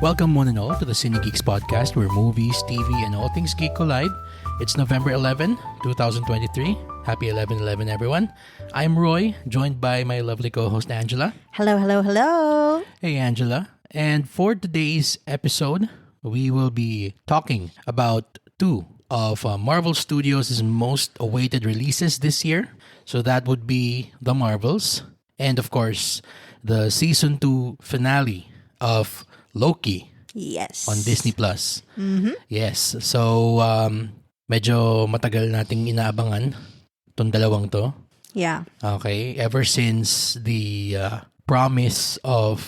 Welcome one and all to the Cinegeeks podcast where movies, TV, and all things geek collide. It's November 11, 2023. Happy 11/11 everyone. I'm Roy, joined by my lovely co-host Angela. Hello, hello, hello. Hey Angela. And for today's episode, we will be talking about two of Marvel Studios' most awaited releases this year. So that would be The Marvels and of course the season 2 finale of Loki Yes. on Disney Plus. Mm-hmm. Yes. So medyo matagal nating inaabangan tong dalawang to. Yeah. Okay, ever since the promise of,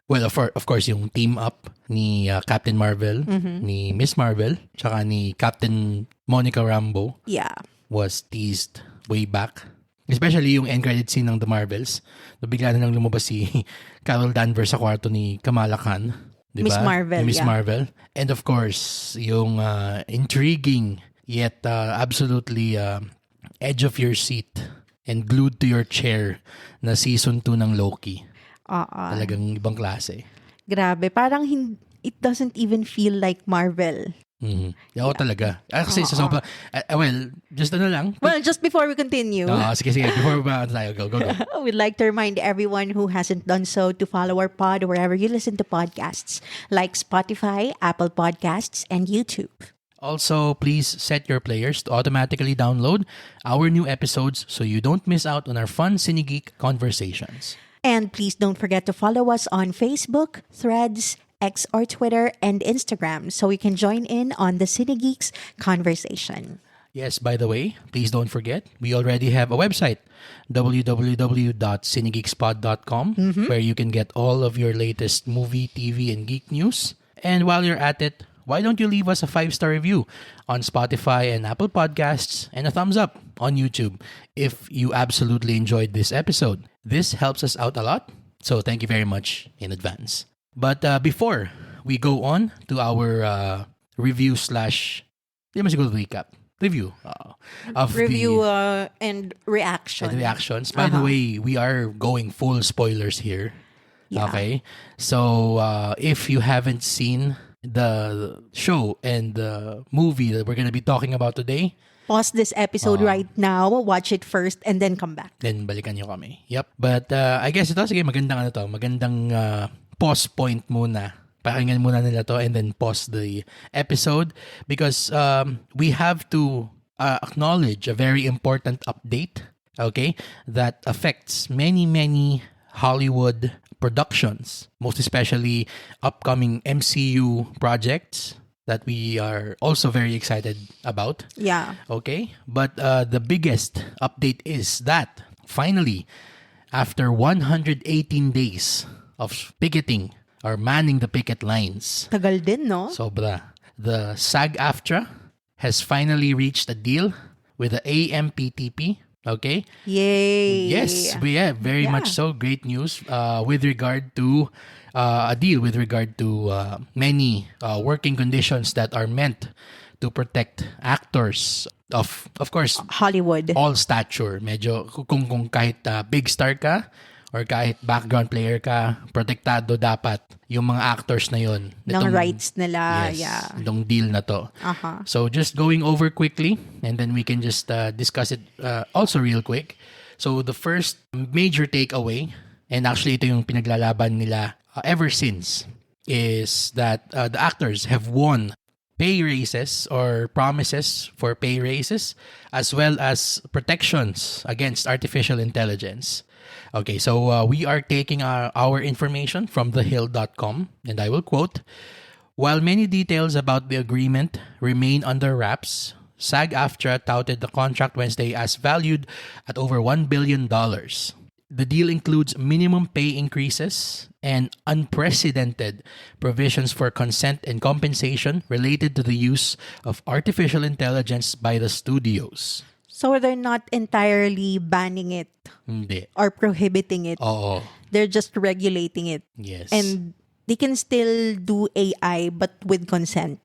well, of course, yung team up ni Captain Marvel, ni Miss Marvel, tsaka ni Captain Monica Rambeau Yeah. was teased way back. Especially yung end credit scene ng The Marvels. Na bigla na lang lumabas si Carol Danvers sa kwarto ni Kamala Khan. Diba? Miss Marvel, Ni Miss yeah. Marvel. And of course, yung intriguing yet absolutely edge of your seat and glued to your chair na season 2 ng Loki. Talagang ibang klase. Grabe. Parang it doesn't even feel like Marvel. Mm-hmm. Oo, talaga. Kasi sa sobrang, well, just ano lang. Well, just before we continue, Sige. Before ba tayo, go. we'd like to remind everyone who hasn't done so to follow our pod wherever you listen to podcasts, like Spotify, Apple Podcasts, and YouTube. Also, please set your players to automatically download our new episodes so you don't miss out on our fun Cinegeek conversations. And please don't forget to follow us on Facebook, Threads, X or Twitter, and Instagram so we can join in on the Cinegeeks conversation. Yes, by the way, please don't forget, we already have a website, www.cinegeekspod.com, where you can get all of your latest movie, TV, and geek news. And while you're at it, why don't you leave us a 5-star review on Spotify and Apple Podcasts and a thumbs up on YouTube if you absolutely enjoyed this episode. This helps us out a lot, so thank you very much in advance. But before we go on to our review slash, di naman siguro review of Review the and reaction. and reactions. By the way, we are going full spoilers here. Yeah. Okay, so if you haven't seen the show and the movie that we're gonna be talking about today, Pause this episode right now, watch it first, and then come back. then balikan nyo kami. Yep. But I guess ito, sige, magandang pause point muna. Pakinggan muna nila to and then pause the episode because we have to acknowledge a very important update, okay, that affects many Hollywood productions, most especially upcoming MCU projects that we are also very excited about. Yeah. Okay? But the biggest update is that finally, after 118 days of picketing or manning the picket lines, Tagal din, no? sobra, the SAG-AFTRA has finally reached a deal with the AMPTP. Okay? Yay. Yes, we have very much so. Great news with regard to a deal with regard to many working conditions that are meant to protect actors of course, Hollywood. all stature. Medyo kung kahit big star ka or kahit background player ka, protektado dapat yung mga actors na yon. Ng rights nila. Yes, Yeah. itong deal na to. Uh-huh. So just going over quickly and then we can just discuss it also real quick. So the first major takeaway, and actually ito yung pinaglalaban nila ever since, is that the actors have won pay raises or promises for pay raises as well as protections against artificial intelligence. Okay, so we are taking our information from thehill.com, and I will quote, "While many details about the agreement remain under wraps, SAG-AFTRA touted the contract Wednesday as valued at over $1 billion. The deal includes minimum pay increases and unprecedented provisions for consent and compensation related to the use of artificial intelligence by the studios." So they're not entirely banning it Hindi. or prohibiting it. Oo. They're just regulating it. Yes. And they can still do AI but with consent.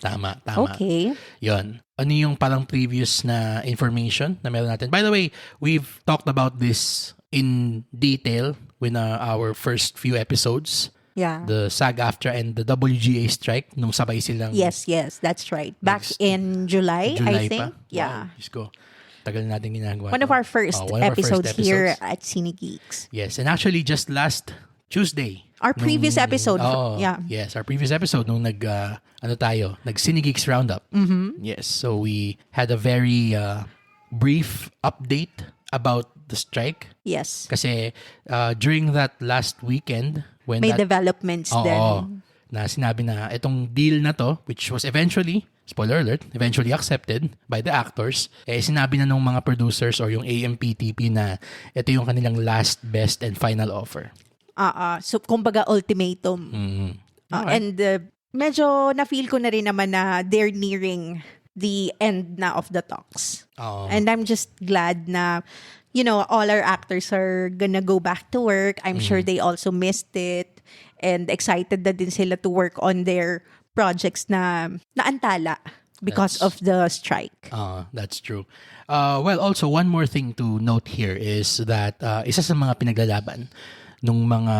Tama. Okay. Yon. Ano yung parang previous na information na meron natin? By the way, we've talked about this in detail with our first few episodes. Yeah. The SAG-AFTRA and the WGA strike nung sabay silang Yes, that's right. Back in July, I think. pa. Yeah. Wow, Diyos ko. Tagal natin ginagawa. One of our first episodes here at Cinegeeks. Yes, and actually just last Tuesday. Our previous episode. Yeah. Yes, our previous episode nung nag Cinegeeks Roundup. Mm-hmm. Yes, so we had a very brief update about the strike. Yes. Kasi during that last weekend when May developments then. Na sinabi na itong deal na to, which was eventually, spoiler alert, eventually accepted by the actors, sinabi na nung mga producers or yung AMPTP na ito yung kanilang last, best, and final offer. So, kumbaga ultimatum. Mm-hmm. Okay. And medyo na-feel ko na rin naman na they're nearing the end na of the talks. And I'm just glad na, all our actors are gonna go back to work. I'm sure they also missed it. And excited na din sila to work on their projects na naantala because of the strike. That's true. Well, also, one more thing to note here is that isa sa mga pinaglalaban ng mga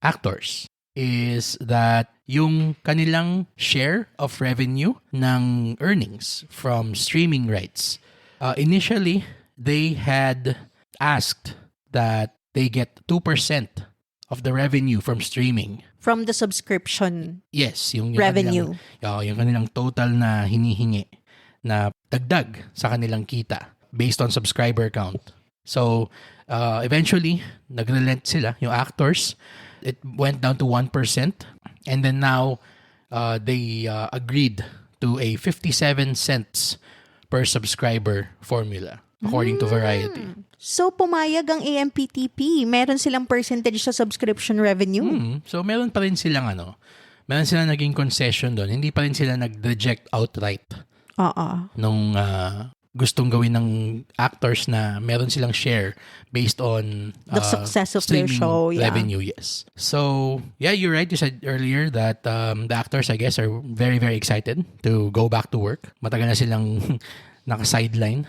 actors is that yung kanilang share of revenue ng earnings from streaming rights. Initially, they had asked that they get 2% of the revenue from streaming. From the subscription Yes, yung revenue. Yung kanilang total na hinihingi na dagdag sa kanilang kita based on subscriber count. So, eventually, nagrelent sila, yung actors. It went down to 1%. And then now, they agreed to a 57 cents per subscriber formula, according to Variety. So, pumayag ang AMPTP. Meron silang percentage sa subscription revenue? So, meron pa rin silang meron silang naging concession doon. Hindi pa rin sila nag-reject outright. Nung gustong gawin ng actors na meron silang share based on the success of their show. Revenue, yes. So, yeah, you're right. You said earlier that the actors, I guess, are very, very excited to go back to work. Matagal na silang naka-sideline.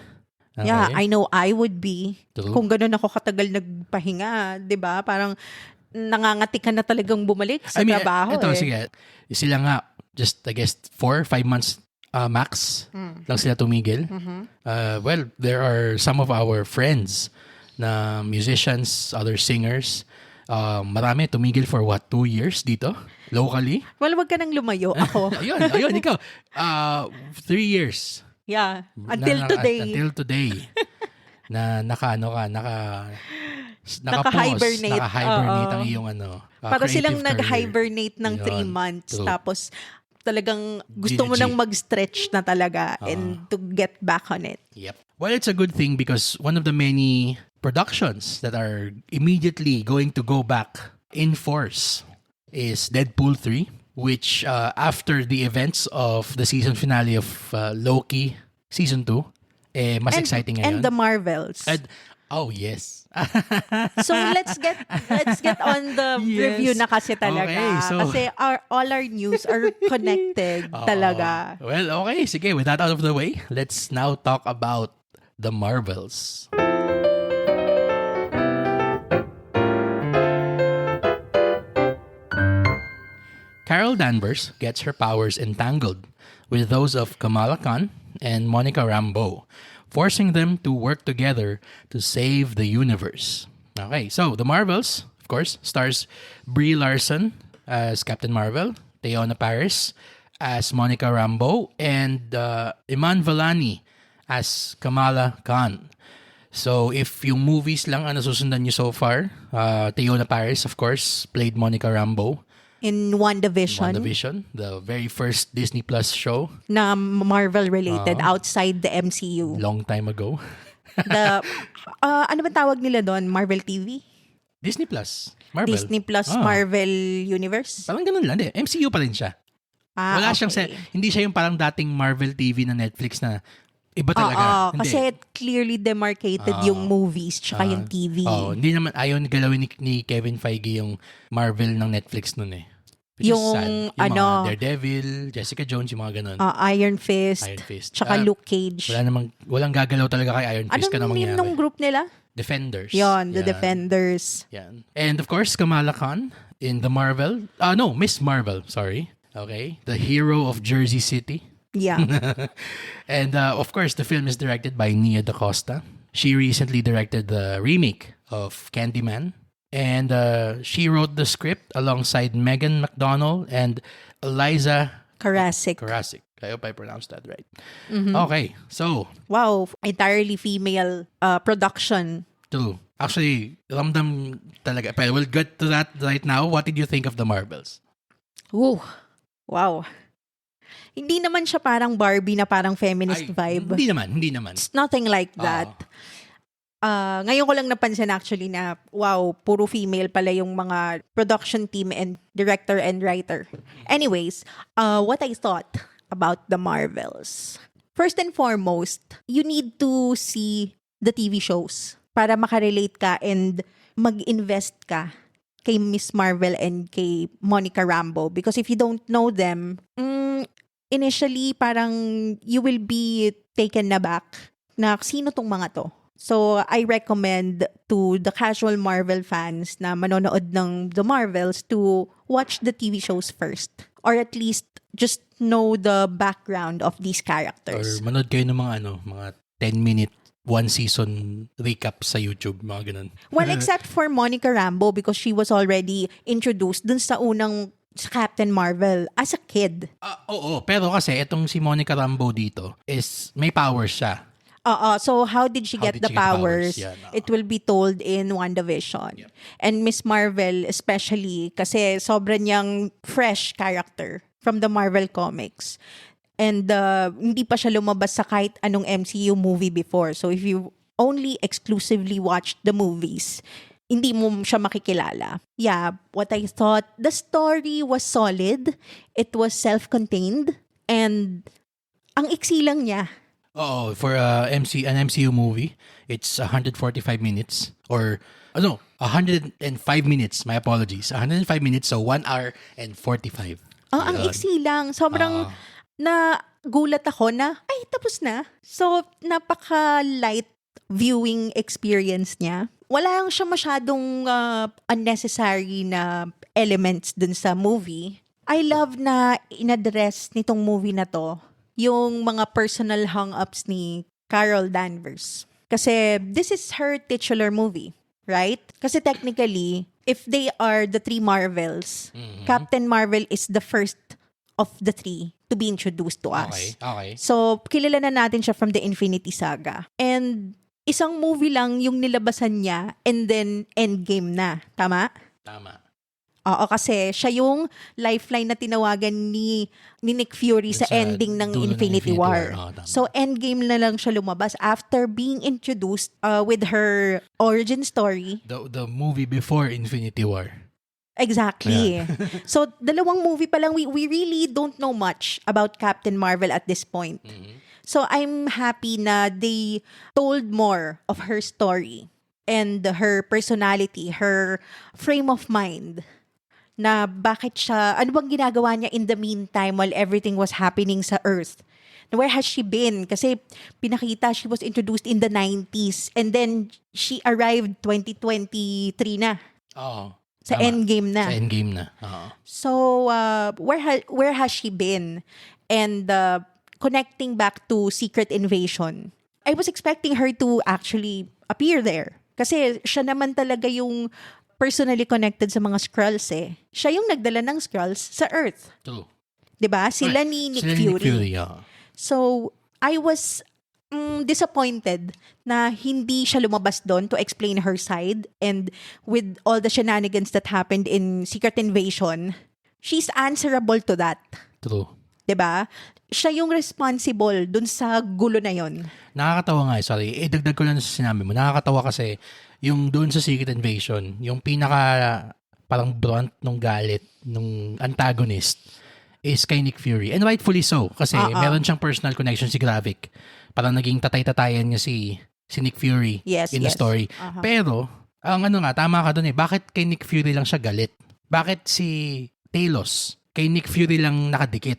Okay. Yeah, I know I would be. True. Kung ganun ako katagal nagpahinga, 'di ba? Parang nangangati ka na talagang bumalik sa trabaho. Ito, sige. Sila nga, just I guess 4-5 months max lang sila tumigil. Well, there are some of our friends na musicians, other singers. Marami tumigil for 2 years dito, locally. Well, wag ka nang lumayo. Ako. ayun, ikaw. 3 years. Yeah. Until today. Until today. na naka-hibernate. Naka-hibernate ang iyong para silang career. nag-hibernate ng 3 months. True. Tapos talagang gusto mo nang mag-stretch na talaga and to get back on it. Yep. Well, it's a good thing because one of the many productions that are immediately going to go back in force is Deadpool 3. Which after the events of the season finale of Loki season 2, mas exciting ngayon. And the Marvels. Oh yes. So let's get on the review na kasi talaga. Okay, so, kasi all our news are connected talaga. Well, okay, sige, with that out of the way, let's now talk about the Marvels. Carol Danvers gets her powers entangled with those of Kamala Khan and Monica Rambeau, forcing them to work together to save the universe. Okay, so The Marvels, of course, stars Brie Larson as Captain Marvel, Teyonah Parris as Monica Rambeau, and Iman Vellani as Kamala Khan. So, if yung movies lang ang nasusundan nyo so far, Teyonah Parris, of course, played Monica Rambeau. In WandaVision. The very first Disney Plus show. Na Marvel-related outside the MCU. Long time ago. Ano ba tawag nila doon? Marvel TV? Disney Plus. Marvel. Disney Plus Marvel Universe? Parang ganun lang. MCU pa rin siya. Wala siyang hindi siya yung parang dating Marvel TV na Netflix na iba talaga. Kasi clearly demarcated yung movies tsaka yung TV. Hindi naman ayaw galawin ni Kevin Feige yung Marvel ng Netflix nun eh. Which yung is sad. Yung mga Daredevil, Jessica Jones, yung mga ganun. Iron Fist. Tsaka Luke Cage. Walang gagalaw talaga kay Iron Fist. Anong name nung group nila? Defenders. The Defenders. Yan. And of course, Kamala Khan in the Marvel. Miss Marvel, sorry. Okay. The hero of Jersey City. Yeah. And of course, the film is directed by Nia DaCosta. She recently directed the remake of Candyman. And she wrote the script alongside Megan McDonnell and Eliza Karasik. I hope I pronounced that right. Mm-hmm. Okay, so... Wow, entirely female production. True. Actually, ramdam talaga. Pero we'll get to that right now. What did you think of the Marvels? Ooh, wow. Hindi naman siya parang Barbie na parang feminist vibe. Hindi naman. It's nothing like that. Ngayon ko lang napansin actually na, wow, puro female pala yung mga production team and director and writer. Anyways, what I thought about the Marvels. First and foremost, you need to see the TV shows para makarelate ka and mag-invest ka kay Miss Marvel and kay Monica Rambeau. Because if you don't know them, initially parang you will be taken aback na sino tong mga to. So, I recommend to the casual Marvel fans na manonood ng The Marvels to watch the TV shows first. Or at least just know the background of these characters. Or manood kayo ng mga 10-minute one season recap sa YouTube, mga ganun. Well, except for Monica Rambeau because she was already introduced dun sa unang Captain Marvel as a kid. Oo, pero kasi itong si Monica Rambeau dito is may powers siya. So how did she get the powers? Yeah, It will be told in WandaVision. Yep. And Miss Marvel especially kasi sobrang niyang fresh character from the Marvel comics. And hindi pa siya lumabas sa kahit anong MCU movie before. So if you only exclusively watched the movies, hindi mo siya makikilala. Yeah, what I thought, the story was solid. It was self-contained. And ang iksi lang niya. For an MCU movie, it's 145 minutes. Or, 105 minutes. My apologies. 105 minutes, so 1 hour and 45. Ang iksi lang. Sobrang na gulat ako na, ay, tapos na. So, napaka-light viewing experience niya. Wala lang siya masyadong unnecessary na elements dun sa movie. I love na inaddress nitong movie na to yung mga personal hang-ups ni Carol Danvers. Kasi this is her titular movie, right? Kasi technically, if they are the three Marvels, Captain Marvel is the first of the three to be introduced to us. Okay. So, kilala na natin siya from the Infinity Saga. And isang movie lang yung nilabasan niya and then Endgame na. Tama? Tama. Oo, kasi siya yung lifeline na tinawagan ni Nick Fury sa ending ng Infinity War. So, Endgame na lang siya lumabas after being introduced with her origin story. The movie before Infinity War. Exactly. Yeah. So, dalawang movie pa lang, we really don't know much about Captain Marvel at this point. Mm-hmm. So, I'm happy na they told more of her story and her personality, her frame of mind. Na bakit siya, ano bang ginagawa niya in the meantime while everything was happening sa Earth? Where has she been? Kasi pinakita, she was introduced in the 90s and then she arrived 2023 na. Sa Endgame na. Sa Endgame na. So, where has she been? And connecting back to Secret Invasion, I was expecting her to actually appear there. Kasi siya naman talaga yung personally connected sa mga Skrulls eh. Siya yung nagdala ng Skrulls sa Earth. True. 'Di ba? Sila ni Nick Fury. So, I was disappointed na hindi siya lumabas doon to explain her side, and with all the shenanigans that happened in Secret Invasion, she's answerable to that. True. 'Di ba? Siya yung responsible dun sa gulo na yon. Nakakatawa nga, sorry. Dagdag ko lang sa sinabi mo. Nakakatawa kasi yung doon sa Secret Invasion, yung pinaka parang brunt nung galit nung antagonist is kay Nick Fury. And rightfully so. Kasi meron siyang personal connection si Gravik. Parang naging tatay-tatayan niya si Nick Fury in the story. Pero, ang tama ka doon eh. Bakit kay Nick Fury lang siya galit? Bakit si Talos kay Nick Fury lang nakadikit?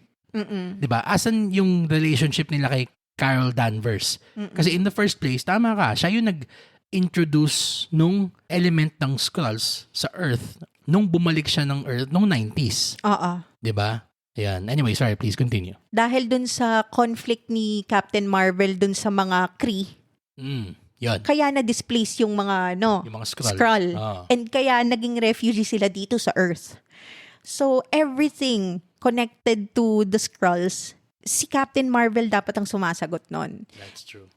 Diba? Asan yung relationship nila kay Carol Danvers? Kasi in the first place, tama ka, siya yung nag-introduce nung element ng Skrulls sa Earth nung bumalik siya ng Earth nung 90s. Oo. 'Di ba? Ayan. Anyway, sorry, please continue. Dahil dun sa conflict ni Captain Marvel dun sa mga Kree, yan. kaya na-displace yung mga, Yung mga Skrull. And kaya naging refugee sila dito sa Earth. So, everything connected to the Skrulls, si Captain Marvel dapat ang sumasagot nun. That's true.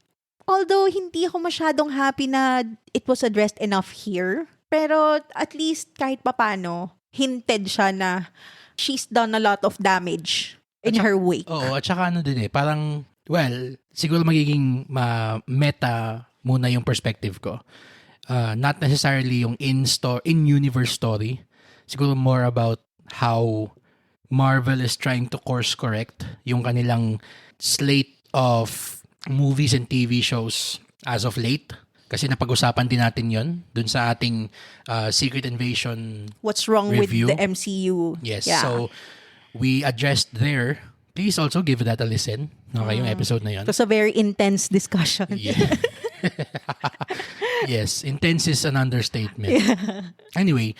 Although, hindi ako masyadong happy na it was addressed enough here. Pero, at least, kahit papano, hinted siya na she's done a lot of damage in her wake. Oo, at saka ano din parang, well, siguro magiging meta muna yung perspective ko. Not necessarily yung in-universe story. Siguro more about how Marvel is trying to course correct yung kanilang slate of movies and TV shows as of late. Kasi napag-usapan din natin yon dun sa ating Secret Invasion What's wrong review. with the MCU? Yes, Yeah. so we addressed there. Please also give that a listen. Okay, yung episode na yun. It was a very intense discussion. Yeah. Yes, intense is an understatement. Yeah. Anyway,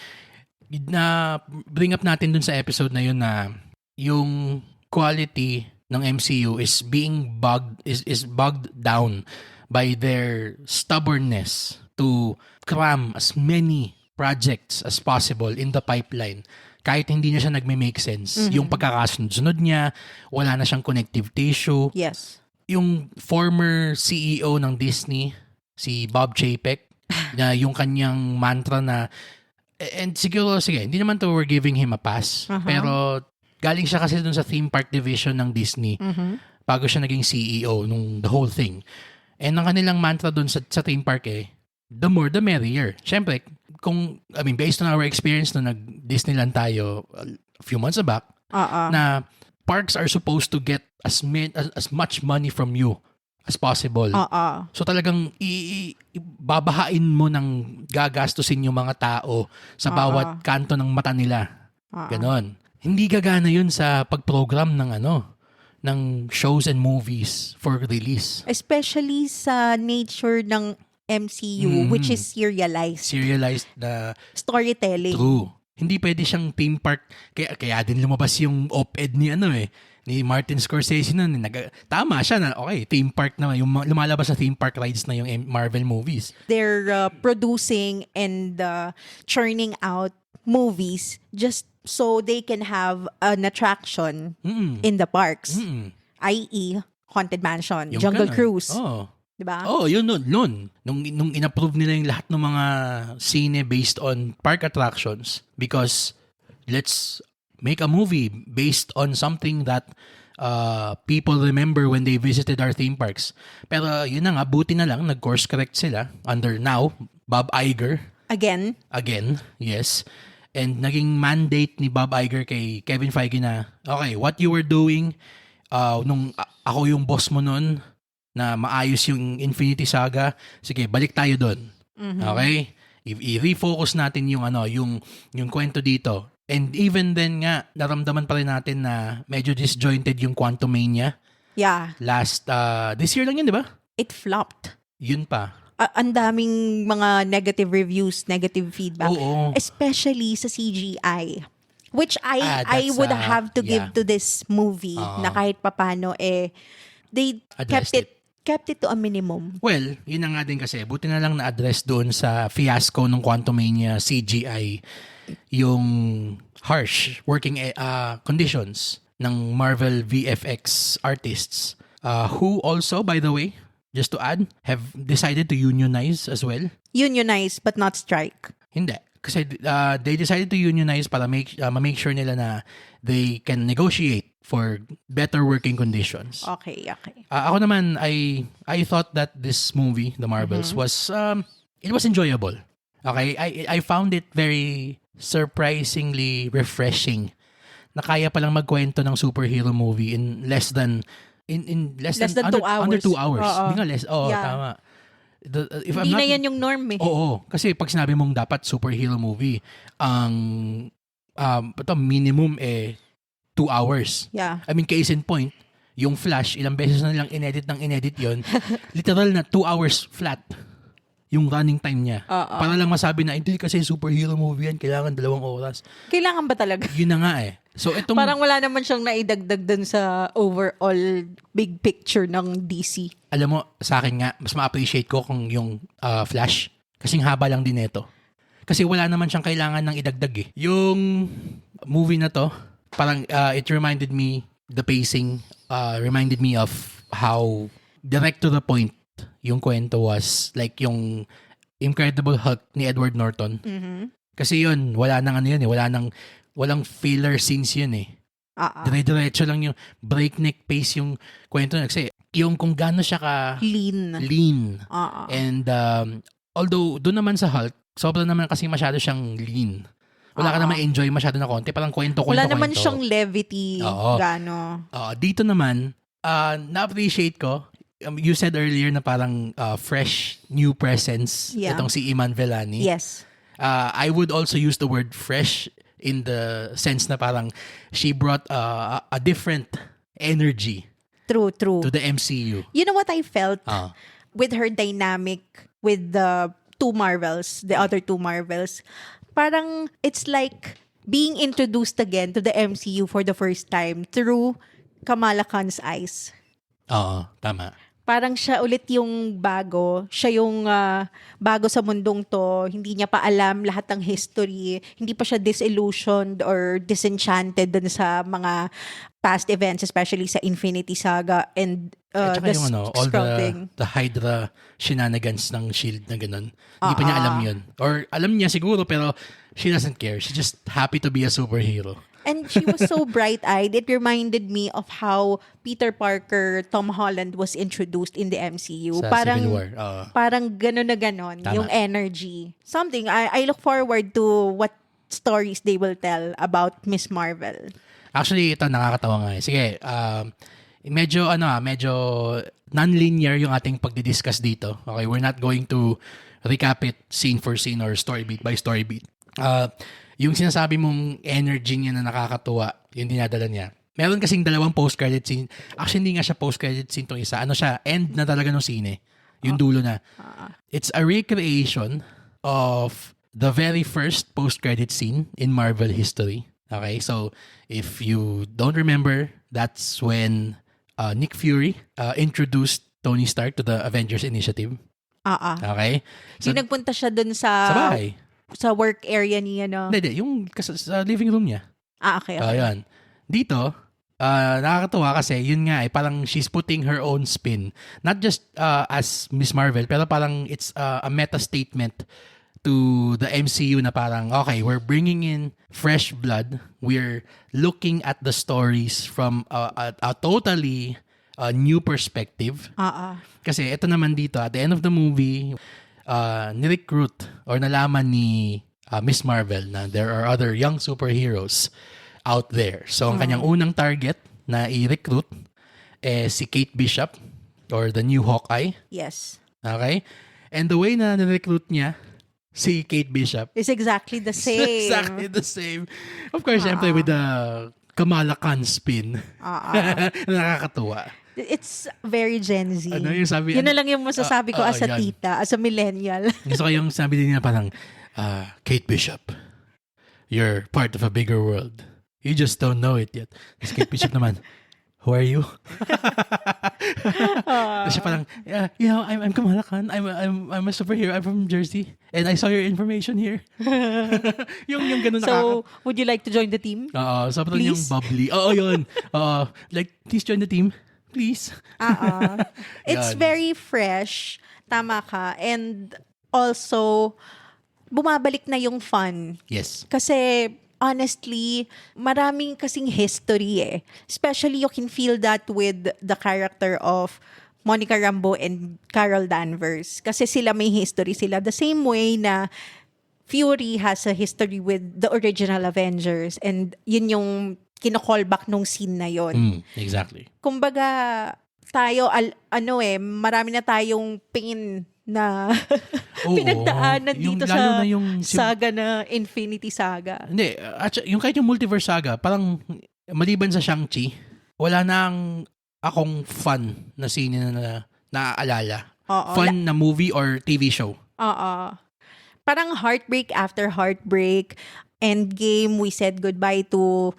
na bring up natin dun sa episode na yun na yung quality ng MCU is being bogged down by their stubbornness to cram as many projects as possible in the pipeline. Kahit hindi na siya nagme-make sense. Yung pagkakasunod-sunod niya, wala na siyang connective tissue. Yes. Yung former CEO ng Disney, si Bob Chapek, na yung kanyang mantra na, and siguro, sige, hindi naman to we're giving him a pass, pero galing siya kasi dun sa theme park division ng Disney bago siya naging CEO nung the whole thing. And ang kanilang mantra dun sa theme park the more the merrier. Syempre, based on our experience na nag-Disneyland tayo a few months back, na parks are supposed to get as much money from you as possible. So talagang babahain mo ng gagastusin yung mga tao sa bawat kanto ng mata nila. Ganon. Hindi gagana yun sa pag-program ng shows and movies for release. Especially sa nature ng MCU, which is serialized. Serialized na storytelling. True. Hindi pwede siyang theme park. Kaya din lumabas yung op-ed ni ni Martin Scorsese nun. Tama siya na, okay, theme park na, yung lumalabas na theme park rides na yung Marvel movies. They're producing and churning out movies just so they can have an attraction in the parks. I.e., Haunted Mansion, Yung Jungle ganun. Cruise. Diba? Yun nun. Nung in-approve nila yung lahat ng mga sine based on park attractions, because let's make a movie based on something that people remember when they visited our theme parks. Pero yun na nga, buti na lang, nag-course correct sila under now, Bob Iger. Again, yes. And naging mandate ni Bob Iger kay Kevin Feige na, okay, what you were doing, nung ako yung boss mo nun, na maayos yung Infinity Saga, sige, balik tayo doon. Okay? I-refocus natin yung kwento dito. And even then nga, naramdaman pa rin natin na medyo disjointed yung Quantumania. Yeah. Last, this year lang yun, di ba? It flopped. Yun pa. Ang daming mga negative reviews, negative feedback. Oo. Especially sa CGI. Which I would have to give to this movie na kahit papano they kept it to a minimum. Well, yun na nga din kasi. Buti na lang na-address doon sa fiasco ng Quantumania CGI yung harsh working conditions ng Marvel VFX artists who also, by the way, just to add, have decided to unionize as well. Unionize but not strike. Hindi. Kasi they decided to unionize para make sure nila na they can negotiate for better working conditions. Okay. Ako naman, I thought that this movie, The Marvels, was it was enjoyable. Okay, I found it very surprisingly refreshing na kaya palang magkwento ng superhero movie in less than 2 hours. Under 2 hours. Hindi nga less. Tama. Hindi na yan yung norm Oo. Kasi pag sinabi mong dapat superhero movie, ang minimum 2 hours. Yeah. I mean, case in point, yung Flash, ilang beses na nilang inedit yon. Literal na 2 hours flat yung running time niya. Para lang masabi na, hindi kasi superhero movie yan, kailangan 2 oras. Kailangan ba talaga? Yun na nga eh. So, itong... Parang wala naman siyang naidagdag dun sa overall big picture ng DC. Alam mo, sa akin nga, mas ma-appreciate ko kung yung Flash. Kasing haba lang din ito. Kasi wala naman siyang kailangan ng idagdag eh. Yung movie na to, parang it reminded me, the pacing reminded me of how direct to the point yung kwento was, like yung Incredible Hulk ni Edward Norton. Kasi yun, wala nang ano yun eh, walang filler scenes yun eh. Dire-diretso lang yung breakneck pace yung kwento na. Kasi yung kung gaano siya ka lean. And although doon naman sa Hulk, sobrang naman kasi masyado siyang lean. Wala ka naman enjoy masyado na konti. Parang kwento. Wala naman siyang levity. Gano. Dito naman, na-appreciate ko, you said earlier na parang fresh new presence itong si Iman Vellani. Yes. I would also use the word fresh in the sense na parang she brought a different energy True. to the MCU. You know what I felt with her dynamic with the other two Marvels? Parang it's like being introduced again to the MCU for the first time through Kamala Khan's eyes. Oo, tama. Parang siya ulit yung bago. Siya yung bago sa mundong to. Hindi niya pa alam lahat ng history. Hindi pa siya disillusioned or disenchanted dun sa mga past events, especially sa Infinity Saga and the yung all the Hydra shenanigans ng SHIELD na ganun. Hindi pa niya alam yun. Or alam niya siguro pero she doesn't care. She's just happy to be a superhero. And she was so bright-eyed. It reminded me of how Peter Parker, Tom Holland was introduced in the MCU. Sa parang Civil War. Parang gano'n na gano'n. Yung energy. Something. I look forward to what stories they will tell about Miss Marvel. Actually, ito nakakatawa nga. Sige, medyo non-linear yung ating pagdidiscuss dito. Okay, we're not going to recap it scene for scene or story beat by story beat. Yung sinasabi mong energy niya na nakakatuwa, yung dinadala niya. Meron kasing 2 post-credit scene. Actually, hindi nga siya post-credit scene tong isa. Ano siya? End na talaga ng sine. Yung dulo na. It's a recreation of the very first post-credit scene in Marvel history. Okay? So, if you don't remember, that's when Nick Fury introduced Tony Stark to the Avengers Initiative. Okay? So, yung nagpunta siya dun sa bahay. Sa work area niya, no? Hindi. Yung sa living room niya. Okay. Ayan. Dito, nakakatuwa kasi yun nga parang she's putting her own spin. Not just as Miss Marvel, pero parang it's a meta statement to the MCU na parang, okay, we're bringing in fresh blood. We're looking at the stories from a totally new perspective. Kasi ito naman dito, at the end of the movie, ni-recruit or nalaman ni Miss Marvel na there are other young superheroes out there. So, ang kanyang unang target na i-recruit si Kate Bishop or the new Hawkeye. Yes. Okay? And the way na ni-recruit niya si Kate Bishop is exactly the same. Exactly the same. Of course, syempre with the Kamala Khan spin. Nakakatuwa. It's very Gen Z. Ano yung sabi? Yun na lang yung masasabi ko as a tita, as a millennial. Gusto ko yung sabi din niya parang, Kate Bishop, you're part of a bigger world. You just don't know it yet. Tapos Kate Bishop naman, who are you? Tapos siya parang, I'm Kamala Khan. I'm a superhero. I'm from Jersey. And I saw your information here. yung ganun So, would you like to join the team? Sabi yung bubbly. Yun. Like, please join the team. Please. It's very fresh. Tama ka. And also, bumabalik na yung fun. Yes. Kasi, honestly, maraming kasing history eh. Especially, you can feel that with the character of Monica Rambeau and Carol Danvers. Kasi sila may history sila. The same way na Fury has a history with the original Avengers. And yun yung kino-callback nung scene na yon. Exactly. Kumbaga, tayo, marami na tayong pain na pinagdaanan dito sa saga na Infinity Saga. Hindi, yung kahit yung Multiverse Saga, parang maliban sa Shang-Chi, wala nang akong fun na scene na naaalala. Fun na movie or TV show. Oo. Parang heartbreak after heartbreak. Endgame, we said goodbye to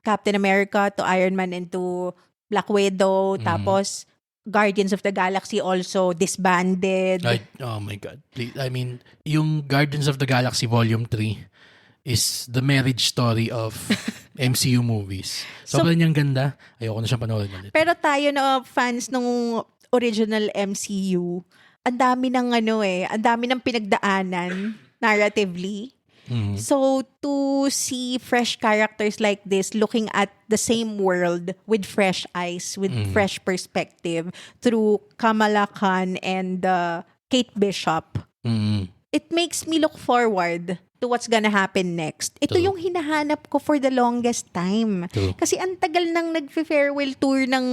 Captain America, to Iron Man, and to Black Widow. Tapos, Guardians of the Galaxy also disbanded. Oh my God. Please, I mean, yung Guardians of the Galaxy Volume 3 is the marriage story of MCU movies. Sobrang niyang ganda. Ayoko na siyang panoorin ulit. Pero tayo na fans ng original MCU, ang dami ng ang dami ng pinagdaanan narratively. So to see fresh characters like this looking at the same world with fresh eyes, with fresh perspective through Kamala Khan and Kate Bishop, it makes me look forward to what's gonna happen next. Ito yung hinahanap ko for the longest time. Kasi ang tagal nang nag-farewell tour ng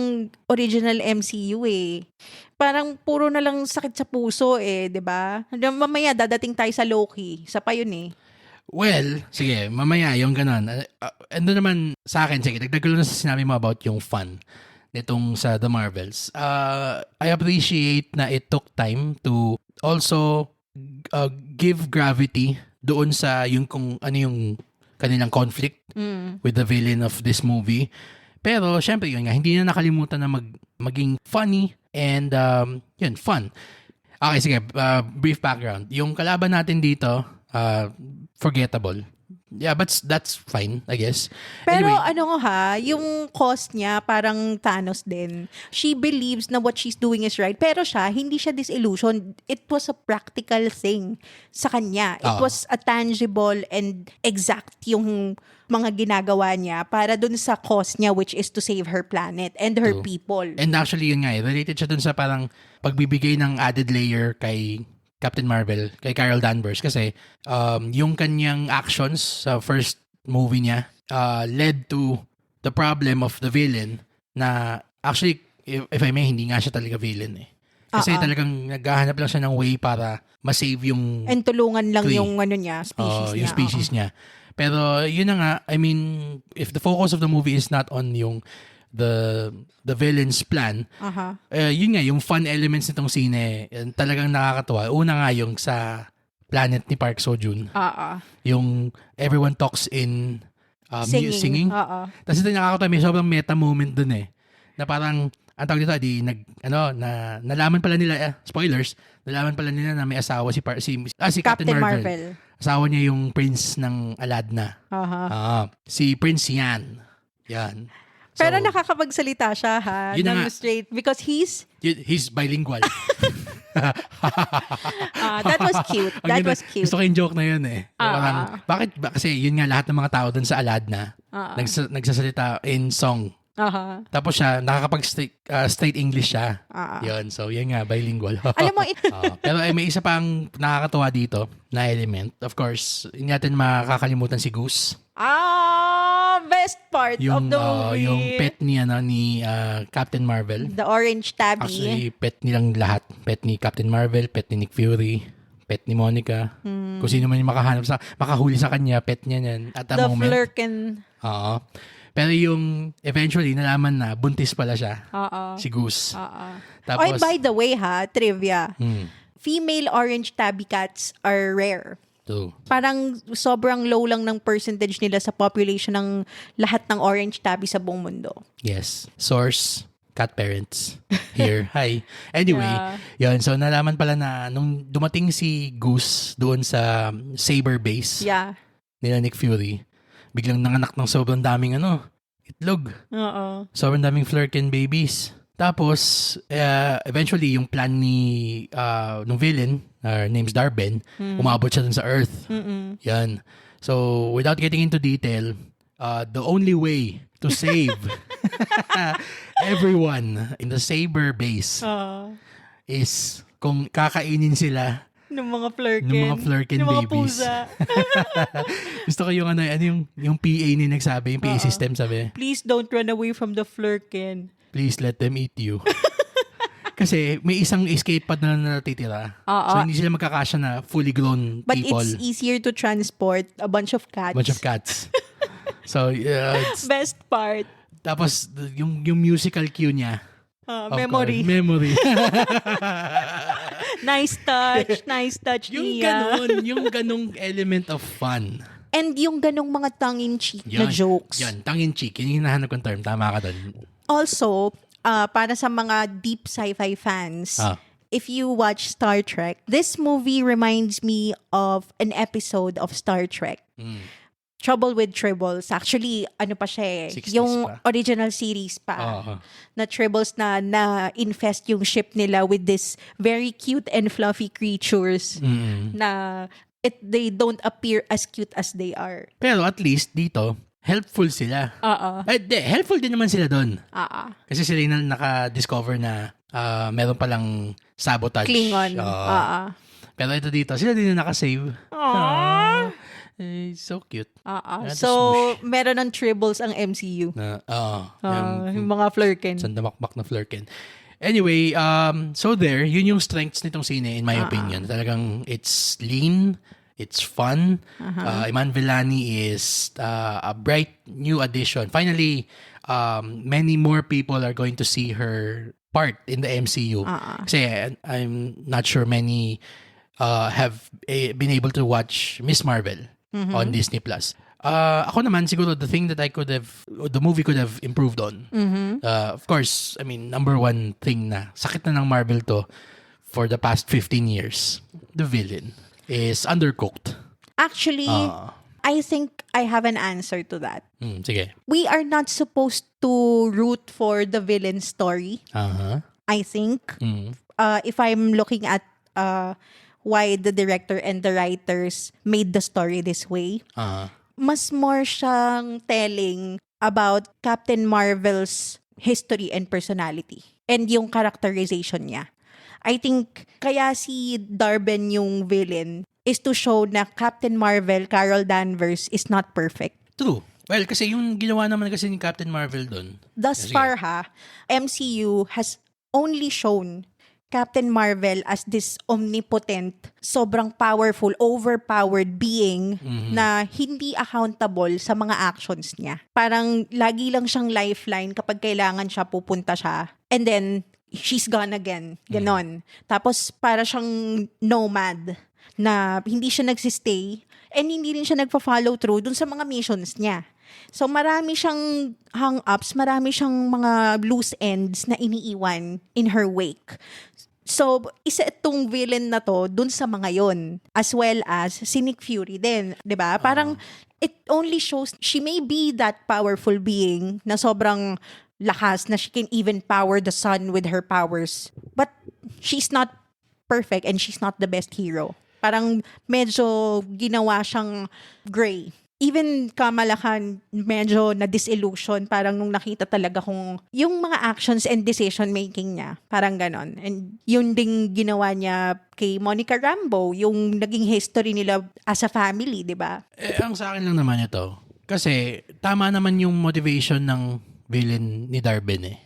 original MCU eh. Parang puro na lang sakit sa puso eh, 'di ba? Mamaya dadating tayo sa Loki. Sa pa yun eh. Well, sige, mamaya yung ganun. Ano naman sa akin, sige, dagdag ko lang sa sinabi mo about yung fun nitong sa The Marvels. I appreciate na it took time to also give gravity doon sa yung kung ano yung kanilang conflict with the villain of this movie. Pero syempre yun nga, hindi na nakalimutan na maging funny and yun, fun. Okay, sige, brief background. Yung kalaban natin dito, forgettable. Yeah, but that's fine, I guess. Pero anyway, yung cost niya parang Thanos din. She believes na what she's doing is right. Pero hindi siya disillusioned. It was a practical thing sa kanya. It was a tangible and exact yung mga ginagawa niya para dun sa cause niya, which is to save her planet and her people. And actually, yun nga, related siya dun sa parang pagbibigay ng added layer kay Captain Marvel, kay Carol Danvers. Kasi yung kanyang actions sa first movie niya led to the problem of the villain na actually, if I may, hindi nga siya talaga villain eh. Kasi talagang naghahanap lang siya ng way para ma-save yung and tulungan lang yung species niya. Yung species niya. Pero yun na nga, I mean, if the focus of the movie is not on yung the villain's plan, yun nga, yung fun elements nitong sine, talagang nakakatuwa. Una nga yung sa planet ni Park Seo-joon. Yung everyone talks in singing. Tapos ito nakakatuwa, may sobrang meta moment dun eh. Na parang, ang tawag dito, nalaman pala nila, spoilers, nalaman pala nila na may asawa si Captain Marvel. Asawa niya yung prince ng Aladna. Si Prince Yan. Yan. So, pero nakakapagsalita siya straight because he's bilingual. That was cute. That was cute. Gusto ko yung joke na yun eh. Bakit? Kasi yun nga, lahat ng mga tao dun sa Aladna nagsasalita in song. Tapos siya, nakakapag-straight English siya. Yun, so yun nga, bilingual. Alam mo, pero may isa pang nakakatuwa dito na element. Of course, hindi natin makakalimutan si Goose. Best part of the movie. Yung pet ni Captain Marvel. The orange tabby. Actually, pet nilang lahat. Pet ni Captain Marvel, pet ni Nick Fury, pet ni Monica. Kung sino man yung makahuli sa kanya, pet niya yan at the moment. The Flurkin. Pero yung eventually nalaman na buntis pala siya. Si Goose. Tapos, by the way trivia. Female orange tabby cats are rare. Parang sobrang low lang ng percentage nila sa population ng lahat ng orange tabby sa buong mundo. Yes. Source, cat parents here. Hi. Anyway, yun. So, nalaman pala na nung dumating si Goose doon sa Saber base nila Nick Fury, biglang nanganak ng sobrang daming itlog. Sobrang daming Flurkin babies. Tapos, eventually, yung plan ni nung villain, name's Darben, umabot siya dun sa Earth. Yan. So, without getting into detail, the only way to save everyone in the Saber base is kung kakainin sila ng mga Flurkin babies. Mga pusa. Gusto ko yung yung PA ni nagsabi, yung PA system sabi. Please don't run away from the Flurkin. Please let them eat you. Kasi may isang escape pod na natitira. So hindi sila magkakasya na fully grown people. But it's easier to transport a bunch of cats. So, best part. Tapos yung musical cue niya. Memory. Memory. Nice touch, Nia. Yung ganong element of fun. And yung ganong mga tongue-in-cheek na jokes. Yan, tongue-in-cheek. Yun yung hinahanap kong term. Tama ka doon. Also, para sa mga deep sci-fi fans, if you watch Star Trek, this movie reminds me of an episode of Star Trek. Trouble with Tribbles. Actually, ano pa siya eh. Yung pa. Original series pa. Na Tribbles na infest yung ship nila with this very cute and fluffy creatures na they don't appear as cute as they are. Pero at least dito, helpful sila. Helpful din naman sila doon. Kasi sila yung naka-discover na meron palang sabotage. Klingon. Pero ito dito, sila din yung naka-save. So cute. So, meron ng tribbles ang MCU. Yung mga flirken. Sandamakbak na flirken. Anyway, so there, yun yung strengths nitong sine in my opinion. Talagang it's lean, it's fun. Iman Vellani is a bright new addition. Finally, many more people are going to see her part in the MCU. Kasi I'm not sure many have been able to watch Miss Marvel on Disney Plus. Ako naman siguro the movie could have improved on. Of course, I mean, number one thing na sakit na ng Marvel to for the past 15 years. The villain is undercooked. Actually, I think I have an answer to that. Sige. We are not supposed to root for the villain story. I think. If I'm looking at why the director and the writers made the story this way, mas more siyang telling about Captain Marvel's history and personality and yung characterization niya. I think kaya si Darben yung villain is to show na Captain Marvel Carol Danvers is not perfect. True. Well, kasi yung ginawa naman kasi ni Captain Marvel doon. Thus far MCU has only shown Captain Marvel as this omnipotent, sobrang powerful, overpowered being na hindi accountable sa mga actions niya. Parang lagi lang siyang lifeline kapag kailangan siya, pupunta siya. And then, she's gone again. Ganon. Tapos, para siyang nomad na hindi siya nagsistay and hindi rin siya nagpa-follow through dun sa mga missions niya. So, marami siyang hang-ups, marami siyang mga loose ends na iniiwan in her wake. So, isa itong villain na to dun sa mga yon, as well as si Nick Fury din, 'di ba? Parang it only shows she may be that powerful being na sobrang lakas na she can even power the sun with her powers. But she's not perfect and she's not the best hero. Parang medyo ginawa siyang gray. Even Kamala Khan, medyo na-disillusion. Parang nung nakita talaga kung yung mga actions and decision-making niya. Parang ganon. And yun ding ginawa niya kay Monica Rambeau, yung naging history nila as a family, di ba? Ang sa akin lang naman ito. Kasi tama naman yung motivation ng villain ni Darben eh.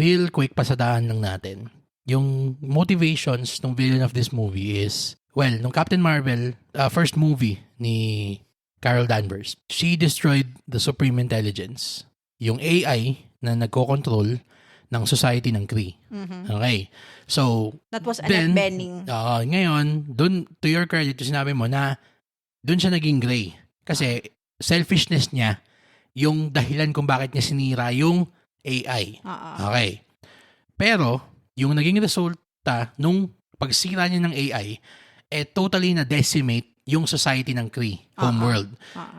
Real quick, pasadahan lang natin. Yung motivations ng villain of this movie is, well, nung Captain Marvel, first movie ni Carol Danvers, she destroyed the Supreme Intelligence. Yung AI na nagko-control ng society ng Kree. Okay. So, that was Annette Bening. Ngayon, dun, to your credit, sinabi mo na dun siya naging gray. Kasi selfishness niya yung dahilan kung bakit niya sinira yung AI. Okay. Pero, yung naging resulta nung pagsira niya ng AI, totally na-decimate yung society ng Kree, homeworld,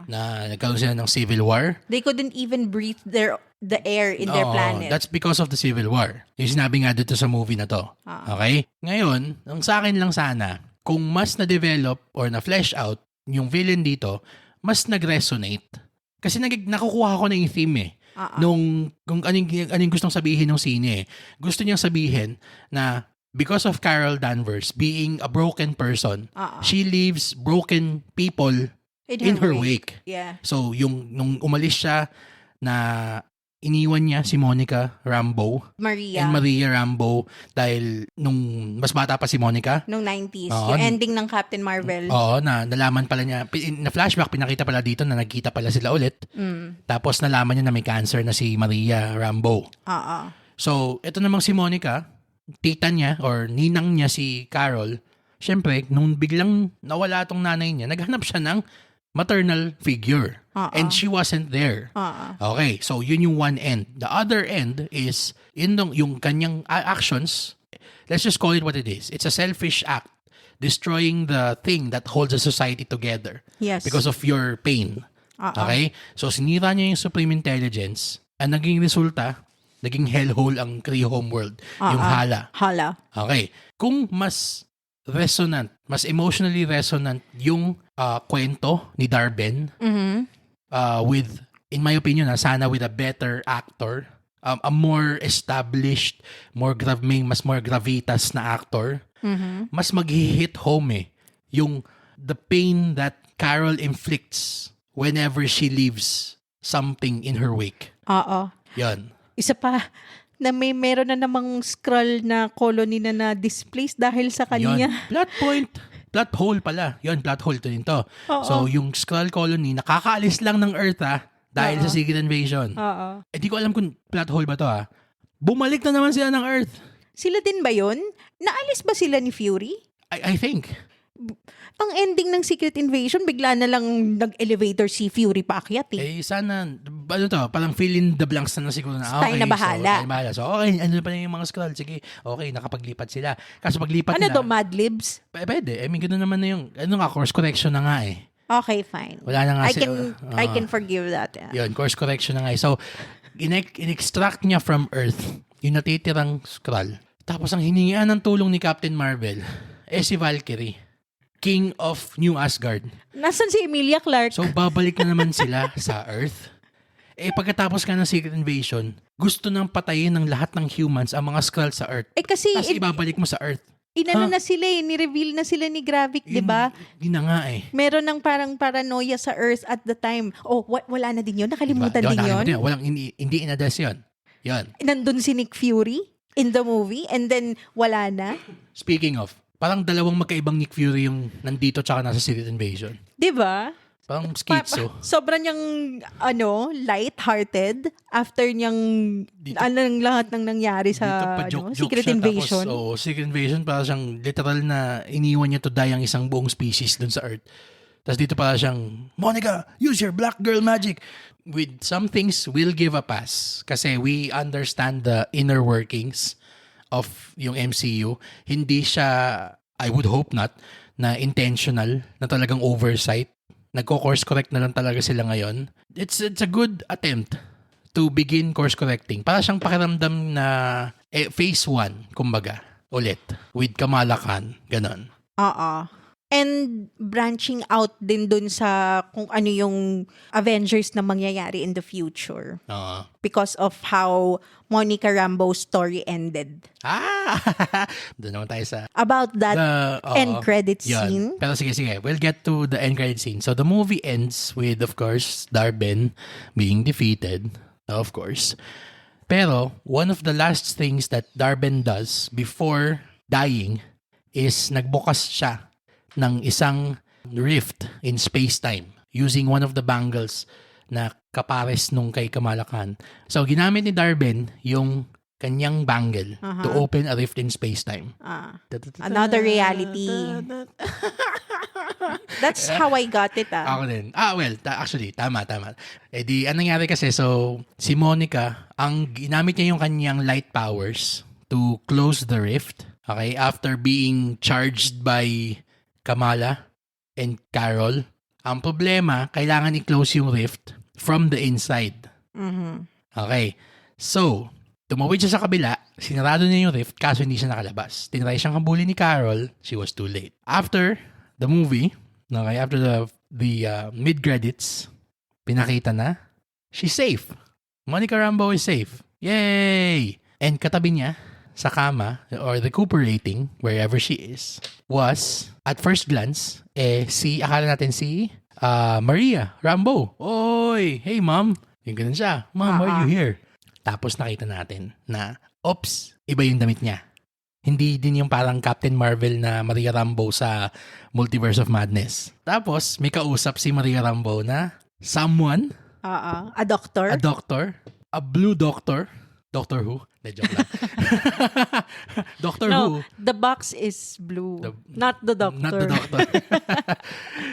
na nagkaroon sila ng civil war. They couldn't even breathe the air in their planet. That's because of the civil war. Yung sinabi nga dito sa movie na to. Okay? Ngayon, ang sa akin lang sana, kung mas na-develop or na-flesh out yung villain dito, mas nag-resonate. Kasi nakukuha ko na yung theme eh. Nung, kung anong gustong sabihin ng sine eh. Gusto niyang sabihin na because of Carol Danvers being a broken person, she leaves broken people in her wake. Yeah. So, nung umalis siya, na iniwan niya si Monica Rambeau. Maria Rambeau dahil nung mas bata pa si Monica. Nung 90s. Yung ending ng Captain Marvel. Oo, nalaman pala niya. Na flashback, pinakita pala dito na nagkita pala sila ulit. Tapos nalaman niya na may cancer na si Maria Rambeau. So, ito namang si Monica, tita niya or ninang niya si Carol, syempre, nung biglang nawala tong nanay niya, naghanap siya ng maternal figure. And she wasn't there. Okay, so yun yung one end. The other end is yung kanyang actions. Let's just call it what it is. It's a selfish act, destroying the thing that holds a society together. Yes. Because of your pain. Okay? So sinira niya yung Supreme Intelligence. Ang naging resulta, naging hellhole ang Kree homeworld. Yung Hala. Okay. Kung mas resonant, mas emotionally resonant yung kwento ni Darben with, in my opinion, sana with a better actor, a more established, mas more gravitas na actor, mas mag-hit home yung the pain that Carol inflicts whenever she leaves something in her wake. Yan. Isa pa, na meron na namang Skrull na colony na displaced dahil sa kanya. Plot hole pala. Yun, plot hole to din to. So, yung Skrull colony, nakakaalis lang ng Earth dahil sa Secret Invasion. Di ko alam kung plot hole ba to Bumalik na naman sila ng Earth. Sila din ba yun? Naalis ba sila ni Fury? I think. Ang ending ng Secret Invasion, bigla na lang nag-elevator si Fury paakyat sana, parang fill in the blanks na siguro na. Tayo na bahala. So, okay, ano pa na yung mga Skrull? Sige, okay, nakapaglipat sila. Kaso paglipat nila. Ano to, Mad Libs? Pwede. Gano'n naman na yung, course correction na nga Okay, fine. Wala na nga I can forgive that. Yun, course correction na nga So, in-extract niya from Earth yung natitirang Skrull. Tapos ang hiningian ng tulong ni Captain Marvel, si Valkyrie. King of New Asgard. Nasaan si Emilia Clarke? So, babalik na naman sila sa Earth. Pagkatapos ng Secret Invasion, gusto nang patayin ng lahat ng humans ang mga Skrull sa Earth. Kasi tapos ibabalik mo sa Earth. Na sila ni-reveal na sila ni Gravik, di ba? Hindi na nga Meron ng parang paranoia sa Earth at the time. Wala na din yun? Nakalimutan din yun? Hindi in-address yun. Yun. Nandun si Nick Fury in the movie and then wala na? Speaking of, parang dalawang magkaibang Nick Fury yung nandito tsaka nasa Secret Invasion. Diba? Parang schizo. Sobrang niyang, light-hearted after niyang, lahat ng nangyari sa Secret Invasion. Tapos, Secret Invasion, parang siyang literal na iniwan niya to die ang isang buong species dun sa Earth. Tapos dito parang siyang, Monica, use your black girl magic. With some things, we'll give a pass. Kasi we understand the inner workings of yung MCU. Hindi siya, I would hope not, na intentional, na talagang oversight. Nagko-course correct na lang talaga sila ngayon. It's a good attempt to begin course correcting. Para siyang pakiramdam na phase 1, kumbaga, ulit. With Kamala Khan. Ganon. And branching out din dun sa kung ano yung Avengers na mangyayari in the future. Because of how Monica Rambeau's story ended. Doon naman tayo sa... About that end credit scene. Pero sige. We'll get to the end credit scene. So the movie ends with, of course, Darben being defeated. Of course. Pero one of the last things that Darben does before dying is nagbukas siya ng isang rift in space-time using one of the bangles na kapares nung kay Kamala Khan. So, ginamit ni Darben yung kanyang bangle to open a rift in space-time. Another reality. That's how I got it. Ako din. Actually, tama. Anong nangyari kasi, so, si Monica, ang ginamit niya yung kanyang light powers to close the rift. Okay? After being charged by Kamala and Carol. Ang problema, kailangan i-close yung rift from the inside. Okay. So, tumawid siya sa kabila, sinarado niya yung rift, kaso hindi siya nakalabas. Tinry siyang habulin ni Carol, she was too late. After the movie, after the mid-credits, pinakita na, she's safe. Monica Rambeau is safe. Yay! And katabi niya, sa kama, or recuperating, wherever she is, was, at first glance, akala natin si Maria Rambeau. Oy! Hey, mom! Yung ganun siya. Mom, why are you here? Tapos nakita natin na, oops, iba yung damit niya. Hindi din yung parang Captain Marvel na Maria Rambeau sa Multiverse of Madness. Tapos, may kausap si Maria Rambeau na someone. A doctor. A doctor. A blue doctor. Doctor Who? Joke lang. Doctor No, Who. the box is blue. Not the doctor. Not the doctor.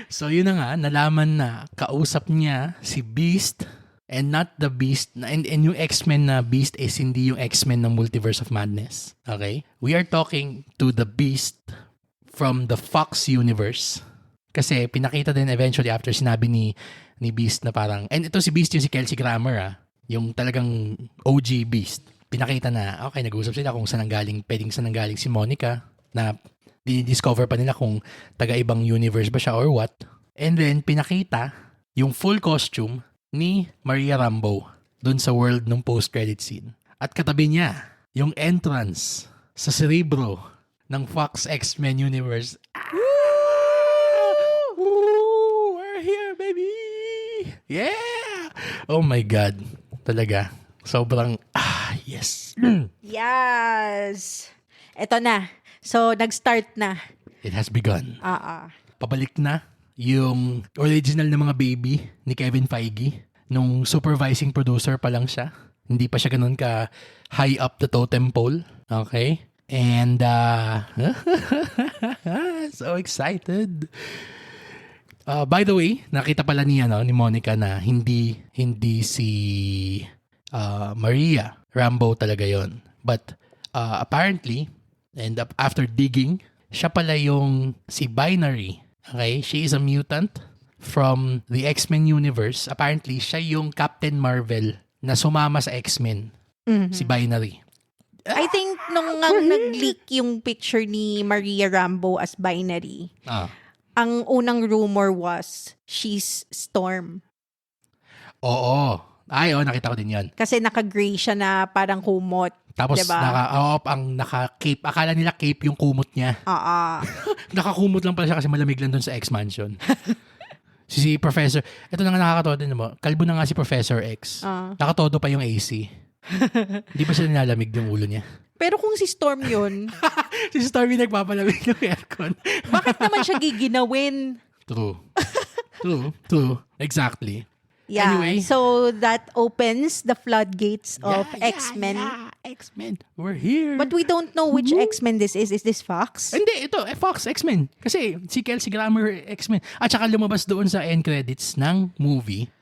So yun na nga, nalaman na kausap niya si Beast and not the Beast. And yung X-Men na Beast is hindi yung X-Men ng Multiverse of Madness. Okay? We are talking to the Beast from the Fox universe. Kasi pinakita din eventually after sinabi ni Beast na parang, and ito si Beast yung si Kelsey Grammer yung talagang OG Beast. Pinakita na, okay, nag-uusap sila kung saan pwedeng saan nanggaling si Monica, na di-discover pa nila kung taga-ibang universe ba siya or what. And then, pinakita yung full costume ni Maria Rambeau dun sa world ng post-credit scene. At katabi niya, yung entrance sa cerebro ng Fox X-Men universe. We're here, baby! Yeah! Oh my God. Talaga. Sobrang, yes. Yes! Eto na. So, nag-start na. It has begun. Ah. Pabalik na yung original na mga baby ni Kevin Feige. Nung supervising producer pa lang siya. Hindi pa siya ganun ka high up the totem pole. Okay? And, so excited. By the way, nakita pala ni Monica na hindi si Maria Rambeau talaga yon. But apparently, and after digging, siya pala yung si Binary. Okay? She is a mutant from the X-Men universe. Apparently, siya yung Captain Marvel na sumama sa X-Men. Mm-hmm. Si Binary. I think nung nag-leak yung picture ni Maria Rambeau as Binary, ang unang rumor was she's Storm. Oo. Nakita ko din yan. Kasi naka-gray siya na parang kumot. Tapos diba? naka-cape. Akala nila cape yung kumot niya. Nakakumot lang pala siya kasi malamig lang dun sa X-Mansion. si Professor, ito na nga nakakatawa din mo. Kalbo na nga si Professor X. Nakatodo pa yung AC. Hindi ba siya nilalamig yung ulo niya? Pero kung si Storm yun... si Storm yung nagpapalamig ng aircon. Bakit naman siya giginawin? True. Exactly. Yeah, anyway, so that opens the floodgates of X-Men. X-Men, we're here. But we don't know which X-Men this is. Is this Fox? Hindi, ito, Fox X-Men. Kasi si Kelsey Grammer X-Men. At saka lumabas doon sa end credits ng movie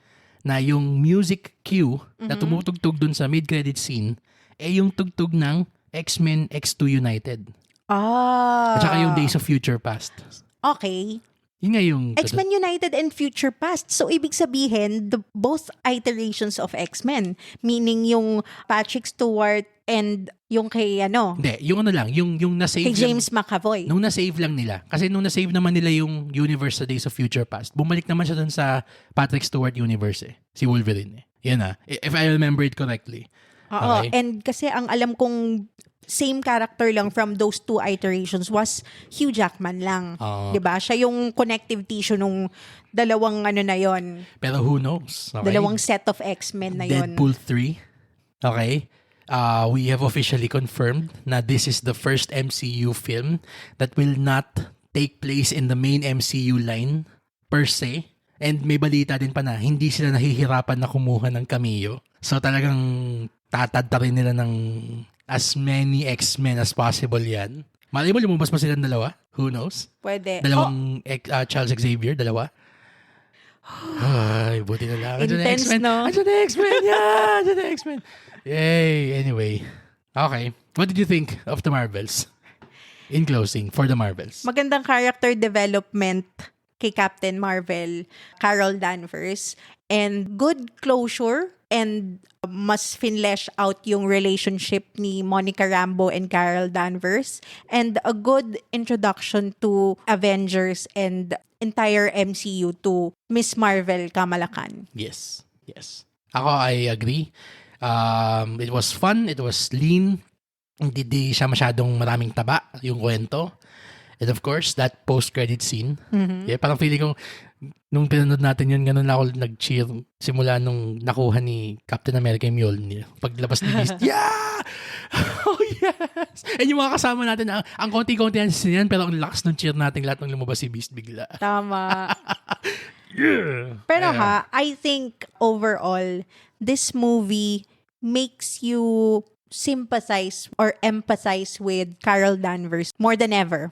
na yung music cue na tumutugtog doon sa mid-credit scene yung tugtog ng X-Men X2 United. At saka yung Days of Future Past. Okay. Yun nga yung... X-Men United and Future Past. So, ibig sabihin, both iterations of X-Men. Meaning yung Patrick Stewart and yung kay Hindi, yung lang, yung na-save kay James McAvoy. Nung na-save lang nila. Kasi nung na-save naman nila yung universe sa Days of Future Past, bumalik naman siya dun sa Patrick Stewart universe Si Wolverine Yan if I remember it correctly. Oo, okay. And kasi ang alam kong same character lang from those two iterations was Hugh Jackman lang. 'Di ba? Siya yung connective tissue nung dalawang na yon. Pero who knows? Okay? Dalawang set of X-Men na yon. Deadpool 3. Okay? We have officially confirmed na this is the first MCU film that will not take place in the main MCU line per se. And may balita din pa na hindi sila nahihirapan na kumuha ng cameo. So talagang tatadta rin nila ng as many X-Men as possible yan. Malay mo, lumabas pa silang dalawa? Who knows? Pwede. Dalawang Charles Xavier, dalawa. Ay, buti na lang. Intense, no? Andiyan na X-Men! Yeah! Andiyan na X-Men! Yay! Anyway. Okay. What did you think of the Marvels? In closing, for the Marvels. Magandang character development kay Captain Marvel, Carol Danvers. And good closure and mas finlesh out yung relationship ni Monica Rambeau and Carol Danvers, and a good introduction to Avengers and entire MCU to Miss Marvel, Kamala Khan. Yes. Ako, I agree. It was fun, it was lean, hindi siya masyadong maraming taba yung kwento. And of course, that post-credit scene. Yeah, parang feeling ko, nung pinanood natin yun, ganun ako nag-cheer simula nung nakuha ni Captain America yung Mjolnir. Paglabas ni Beast, yeah! Oh, yes! And yung mga kasama natin, ang konti-konti yan, pero ang lakas ng cheer natin lahat nung lumabas si Beast bigla. Tama. Yeah! Pero I think overall, this movie makes you sympathize or empathize with Carol Danvers more than ever.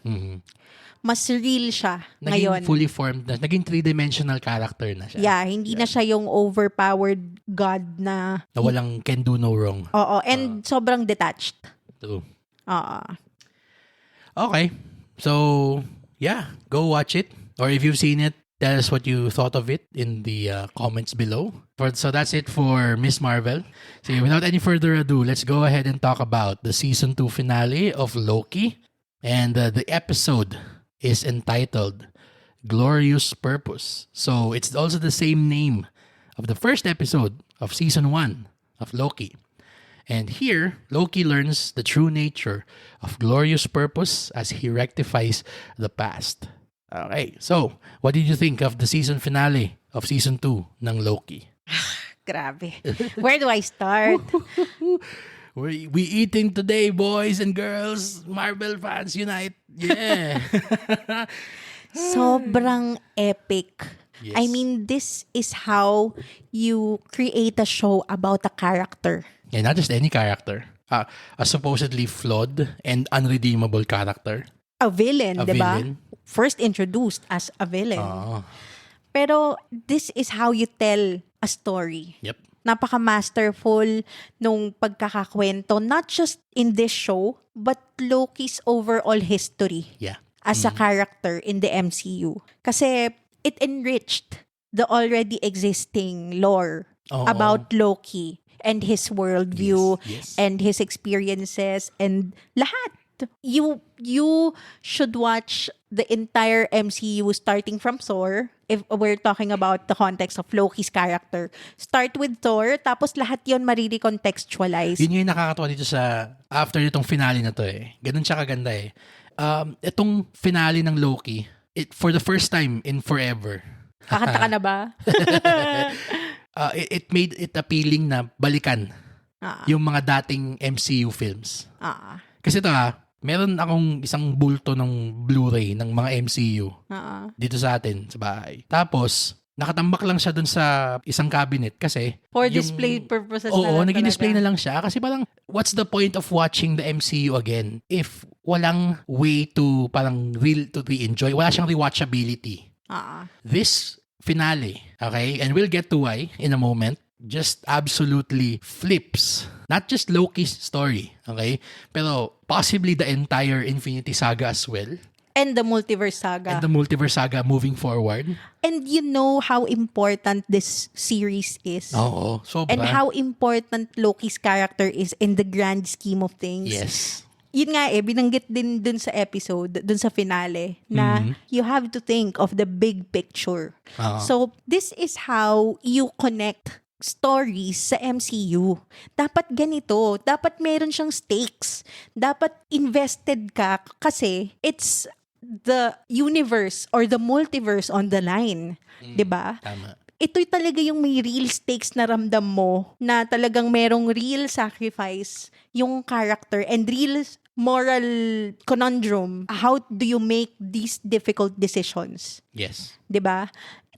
Mas real siya ngayon. Naging fully formed na. Naging three-dimensional character na siya. Yeah, hindi na siya yung overpowered god na walang can do no wrong. Oo, and sobrang detached. True. Oo. Okay. So, yeah, go watch it. Or if you've seen it, tell us what you thought of it in the comments below. So that's it for Miss Marvel. So without any further ado, let's go ahead and talk about the season 2 finale of Loki. And the episode is entitled Glorious Purpose. So it's also the same name of the first episode of season 1 of Loki. And here, Loki learns the true nature of glorious purpose as he rectifies the past. Okay, so what did you think of the season finale of season 2 ng Loki? Grabe. Where do I start? We eating today, boys and girls. Marvel fans unite. Yeah. Sobrang epic. Yes. I mean, this is how you create a show about a character. Yeah, not just any character. A supposedly flawed and unredeemable character. A villain, A diba? villain. First introduced as a villain. Oh. Pero this is how you tell a story. Yep. Napaka-masterful nung pagkakakwento, not just in this show, but Loki's overall history. Yeah. As a character in the MCU. Kasi it enriched the already existing lore about Loki and his worldview and his experiences and lahat. You should watch the entire MCU starting from Thor. If we're talking about the context of Loki's character, start with Thor, tapos lahat yon marirecontextualize. Yun yung nakakatawa dito sa after itong finale na to eh. Ganun siya kaganda eh. Itong finale ng Loki, for the first time in forever. Kakanta ka na ba? It made it appealing na balikan yung mga dating MCU films. Kasi ito meron akong isang bulto ng Blu-ray ng mga MCU dito sa atin, sa bahay. Tapos, nakatambak lang siya dun sa isang cabinet kasi for display purposes oo, na naging-display na lang siya. Kasi parang, what's the point of watching the MCU again if walang way to parang real to re-enjoy? Wala siyang rewatchability. This finale, okay, and we'll get to why in a moment, just absolutely flips not just Loki's story, okay, pero possibly the entire Infinity Saga as well. And the Multiverse Saga. And the Multiverse Saga moving forward. And you know how important this series is. Oo, sobra. And how important Loki's character is in the grand scheme of things. Yes. Yun nga binanggit din dun sa episode, dun sa finale, na you have to think of the big picture. So, this is how you connect stories sa MCU. Dapat ganito. Dapat meron siyang stakes. Dapat invested ka kasi it's the universe or the multiverse on the line. 'Di ba? Tama. Ito'y talaga yung may real stakes na ramdam mo na talagang merong real sacrifice yung character and real moral conundrum. How do you make these difficult decisions? Yes. 'Di ba?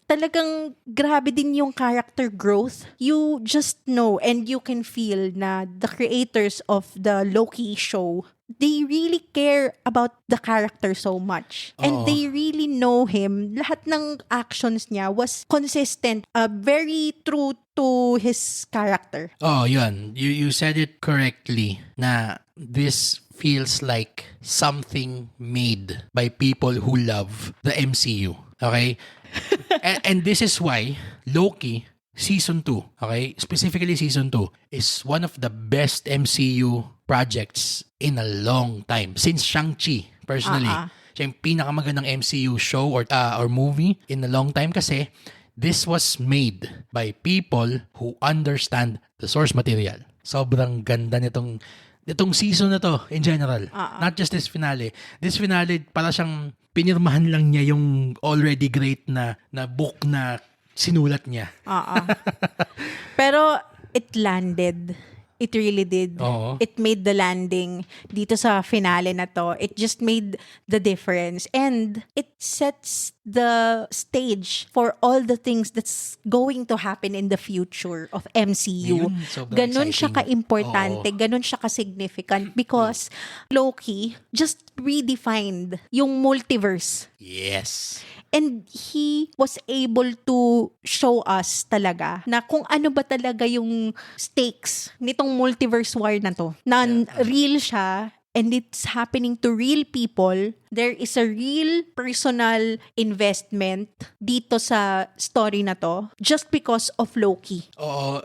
Talagang grabe din yung character growth. You just know and you can feel na the creators of the Loki show, they really care about the character so much. And they really know him. Lahat ng actions niya was consistent, very true to his character. Oh, yun. You said it correctly na this feels like something made by people who love the MCU. Okay? and this is why Loki Season 2, okay? Specifically Season 2 is one of the best MCU projects in a long time. Since Shang-Chi, personally. Siya yung pinakamagandang MCU show or movie in a long time kasi this was made by people who understand the source material. Sobrang ganda nitong season na to in general. Not just this finale. This finale, para siyang pinirmahan lang niya yung already great na book na sinulat niya. Pero it landed. It really did. Oo. It made the landing dito sa finale na to. It just made the difference. And it sets the stage for all the things that's going to happen in the future of MCU. Ngayon, sobrang Ganon siya exciting. ka-importante, ganon siya ka-significant because Loki just redefined yung multiverse. Yes. And he was able to show us talaga na kung ano ba talaga yung stakes nitong multiverse war na to. Na real siya and it's happening to real people. There is a real personal investment dito sa story na to just because of Loki. Oo,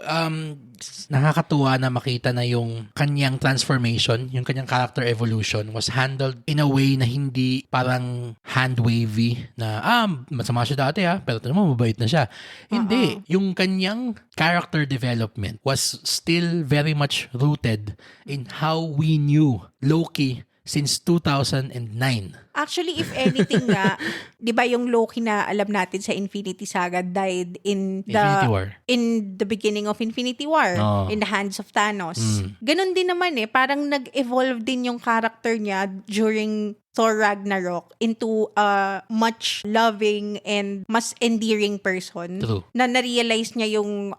nakakatuwa na makita na yung kanyang transformation, yung kanyang character evolution was handled in a way na hindi parang hand-wavy na, masama siya dati pero ito naman mabait na siya. Hindi. Yung kanyang character development was still very much rooted in how we knew Loki since 2009. Actually, if anything nga, 'di ba yung Loki na alam natin sa Infinity Saga died in Infinity War. In the beginning of Infinity War, in the hands of Thanos. Ganon din naman parang nag-evolve din yung character niya during Thor Ragnarok into a much loving and mas endearing person. True. Na na-realize niya yung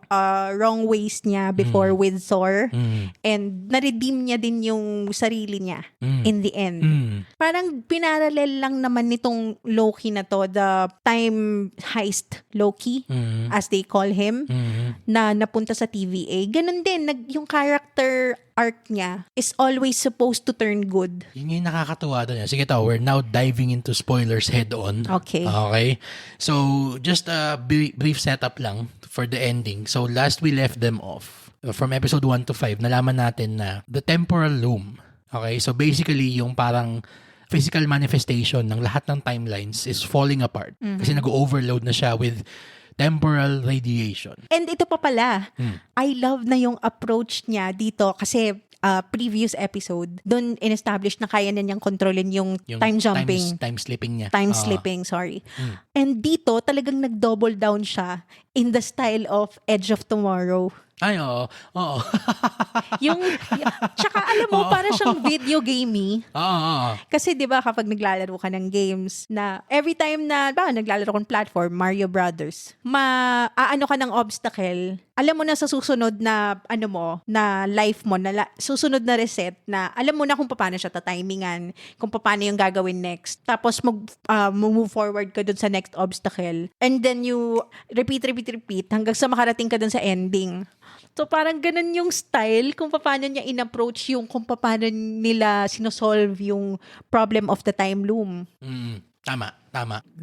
wrong ways niya before with Thor and na-redeem niya din yung sarili niya in the end. Parang pinarallel lang naman nitong Loki na to, the time heist Loki as they call him, na napunta sa TVA. Ganon din, yung character arc niya is always supposed to turn good. Yun yung nakakatuwa doon. Sige to, we're now diving into spoilers head on. Okay. Okay. So, just a brief setup lang for the ending. So, last we left them off, from episode 1 to 5, nalaman natin na the temporal loom. Okay. So, basically, yung parang physical manifestation ng lahat ng timelines is falling apart. Kasi nag-overload na siya with temporal radiation. And ito pa pala, I love na yung approach niya dito kasi previous episode, doon in-establish na kaya na niyang kontrolin yung time jumping. Time slipping niya. Time slipping, sorry. And dito, talagang nag-double down siya in the style of Edge of Tomorrow. Ay, oo. Tsaka alam mo, para siyang video gamey. Oo. Kasi di ba kapag naglalaro ka ng games na every time na naglalaro kang platform, Mario Brothers, aano ka ng obstacle, alam mo na sa susunod na na life mo, susunod na reset na alam mo na kung paano siya tatimingan, kung paano yung gagawin next. Tapos move forward ka dun sa next obstacle. And then you repeat hanggang sa makarating ka dun sa ending. So parang ganun yung style kung paano niya in-approach yung kung paano nila sinosolve yung problem of the time loom. Tama.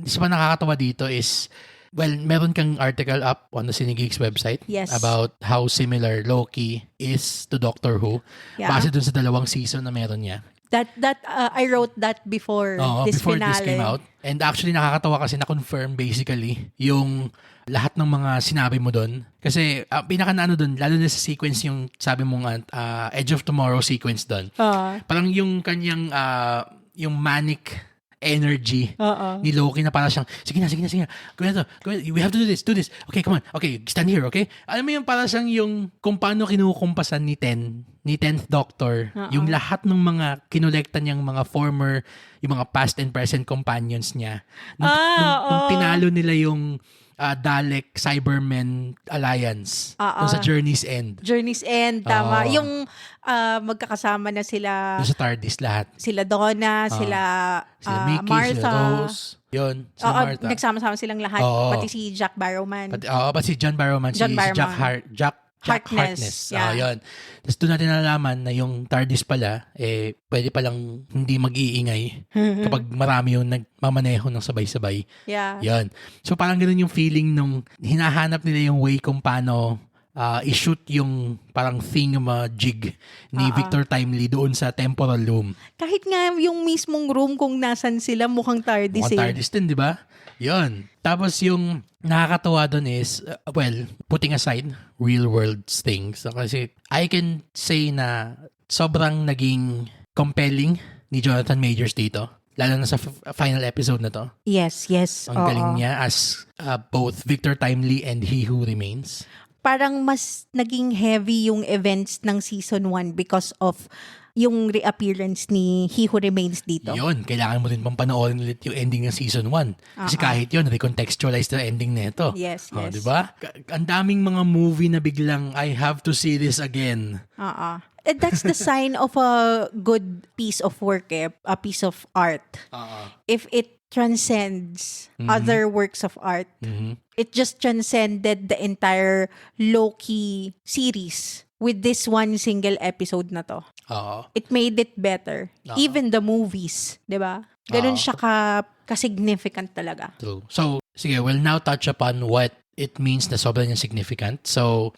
Isa pa nakakatawa dito is, well, meron kang article up on the Cinegeeks website about how similar Loki is to Doctor Who. Base dun sa 2 season na meron niya. That I wrote that before this finale. This came out. And actually nakakatawa kasi na-confirm basically yung lahat ng mga sinabi mo doon. Kasi pinaka-ano doon, lalo na sa sequence yung sabi mong Edge of Tomorrow sequence doon. Parang yung kanyang yung manic energy ni Loki na parang siyang, sige na. Go ahead, we have to do this. Okay, come on. Okay, stand here, okay? Alam mo yung parang siyang yung kung paano kinukumpasan ni 10th Doctor, yung lahat ng mga kinolekta niyang mga former, yung mga past and present companions niya. Nung tinalo nila yung Dalek Cybermen Alliance sa Journey's End. Tama. Yung magkakasama na sila doon sa TARDIS lahat. Sila Donna, sila Mickey, Martha. Sila Rose. Yun, sila Martha. Nagsama-sama silang lahat. Pati si Jack Barrowman. Pati si John Barrowman. Si Jack Harkness. Yun. Tapos doon natin nalaman na yung TARDIS pala, pwede palang hindi mag-iingay kapag marami yung nagmamaneho ng sabay-sabay. Yeah. Yun. So parang ganun yung feeling nung hinahanap nila yung way kung paano i-shoot yung parang thingamajig ni Victor Timely doon sa temporal loom. Kahit nga yung mismong room kung nasan sila, mukhang TARDIS. Mukhang TARDIS din, di ba? Yun. Tapos yung nakakatawa doon is, putting aside real world things. Kasi I can say na sobrang naging compelling ni Jonathan Majors dito. Lalo na sa final episode na to. Yes. Ang galing niya as both Victor Timely and He Who Remains. parang mas naging heavy yung events ng season 1 because of yung reappearance ni He Who Remains dito. Yun, kailangan mo rin pang panoorin ulit yung ending ng season 1. Kasi kahit yun, recontextualize the ending nito. Yes. Diba? Ang daming mga movie na biglang, I have to see this again. And that's the sign of a good piece of work, a piece of art. If it transcends other works of art, it just transcended the entire Loki series with this one single episode na to. It made it better. Even the movies, di ba? Ganun siya ka-significant talaga. True. So, sige, we'll now touch upon what it means na sobrang niya significant. So,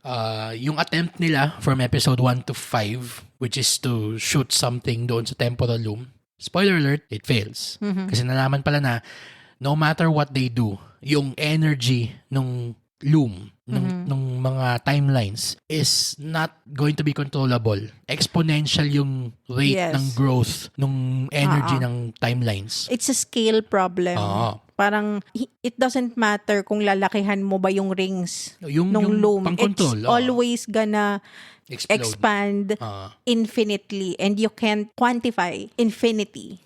yung attempt nila from episode 1 to 5, which is to shoot something doon sa temporal loom, spoiler alert, it fails. Kasi nalaman pala na no matter what they do, yung energy nung loom, nung mga timelines is not going to be controllable. Exponential yung rate ng growth nung energy ng timelines. It's a scale problem. Parang it doesn't matter kung lalakihan mo ba yung rings nung loom. It's always gonna expand infinitely and you can't quantify infinity.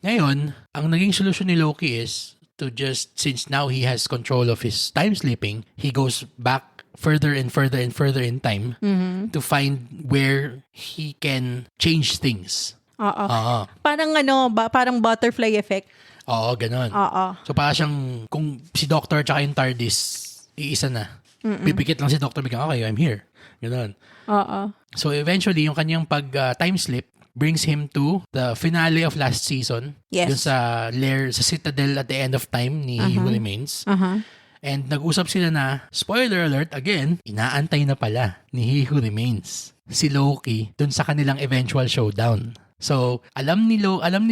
Ngayon, ang naging solusyon ni Loki is to just, since now he has control of his time slipping, he goes back further and further and further in time to find where he can change things. Parang parang butterfly effect. Ganon. So parang siyang, kung si Doctor tsaka yung TARDIS, iisa na. Pipikit lang si Doctor, biglang, okay, I'm here. Ganon. So eventually, yung kanyang time slip brings him to the finale of last season. Yes. Yung sa lair, sa Citadel at the end of time ni He Who Remains. And nag-usap sila na, spoiler alert again, inaantay na pala ni He Who Remains si Loki dun sa kanilang eventual showdown. So, alam ni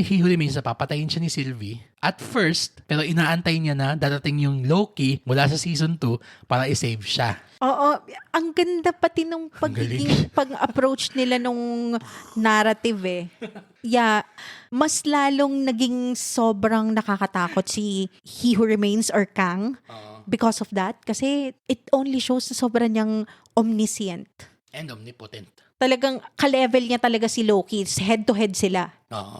He Who Remains na papatayin siya ni Sylvie at first, pero inaantay niya na dadating yung Loki mula sa season 2 para i-save siya. Ang ganda pati nung pag-approach nila nung narrative mas lalong naging sobrang nakakatakot si He Who Remains or Kang because of that. Kasi it only shows na sobrang niyang omniscient. And omnipotent. Talagang ka-level niya talaga si Loki. Head-to-head sila.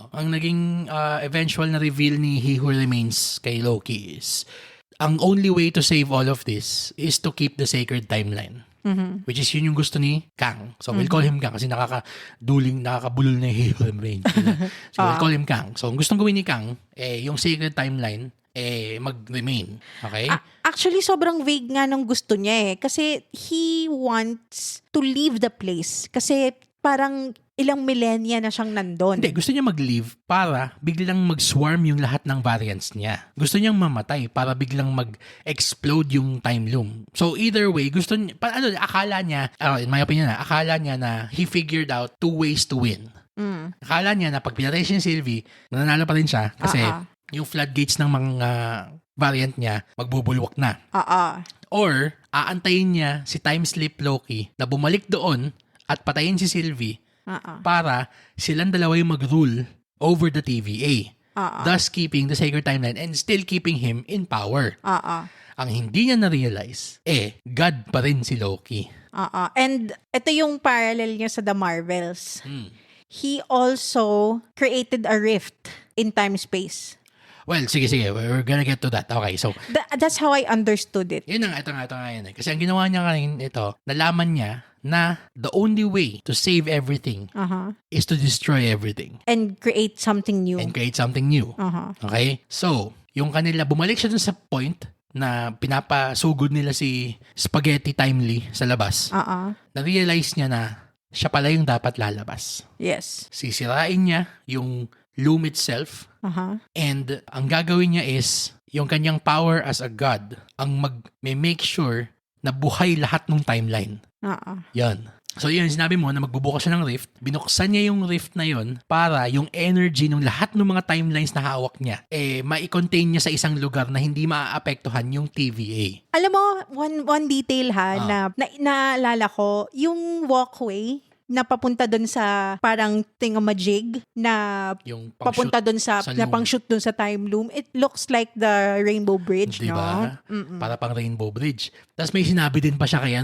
Ang naging eventual na reveal ni He Who Remains kay Loki is, ang only way to save all of this is to keep the sacred timeline. Which is yun yung gusto ni Kang. So we'll call him Kang kasi nakakabulol na He Who Remains. So we'll call him Kang. So ang gustong gawin ni Kang, yung sacred timeline, mag-remain. Okay? Actually, sobrang vague nga nung gusto niya Kasi he wants to leave the place. Kasi parang ilang millennia na siyang nandun. Hindi, gusto niya mag-leave para biglang mag-swarm yung lahat ng variants niya. Gusto niyang mamatay para biglang mag-explode yung time loom. So either way, gusto niya, akala niya, in my opinion akala niya na he figured out 2 ways to win. Akala niya na pag pinatay siya ni Sylvie, nananalo pa rin siya kasi yung floodgates ng mga variant niya magbubulwak na. Or aantayin niya si time slip Loki na bumalik doon at patayin si Sylvie para silang dalawa yung mag-rule over the TVA. Thus keeping the sacred timeline and still keeping him in power. Ang hindi niya na-realize, God pa rin si Loki. And ito yung parallel niya sa The Marvels. He also created a rift in time-space. Well, sige. We're gonna get to that. Okay, so that's how I understood it. Ito nga yun. Kasi ang ginawa niya ngayon, nalaman niya na the only way to save everything is to destroy everything. And create something new. Okay? So, yung kanila, bumalik siya dun sa point na pinapasugod nila si Spaghetti Timely sa labas. Na-realize niya na siya pala yung dapat lalabas. Yes. Sisirain niya yung loom itself. And ang gagawin niya is yung kanyang power as a god ang make sure na buhay lahat ng timeline. Yan. So yun, sinabi mo na magbubukas siya ng rift. Binuksan niya yung rift na yun para yung energy ng lahat ng mga timelines na hawak niya, ma-contain niya sa isang lugar na hindi maaapektuhan yung TVA. Alam mo, one detail na naalala ko, yung walkway napapunta dun sa parang thingamajig na Yung papunta dun sa na loom. pang-shoot dun sa time loom. It looks like the Rainbow Bridge, Diba? no? Para pang Rainbow Bridge. Tapos may sinabi din pa siya kay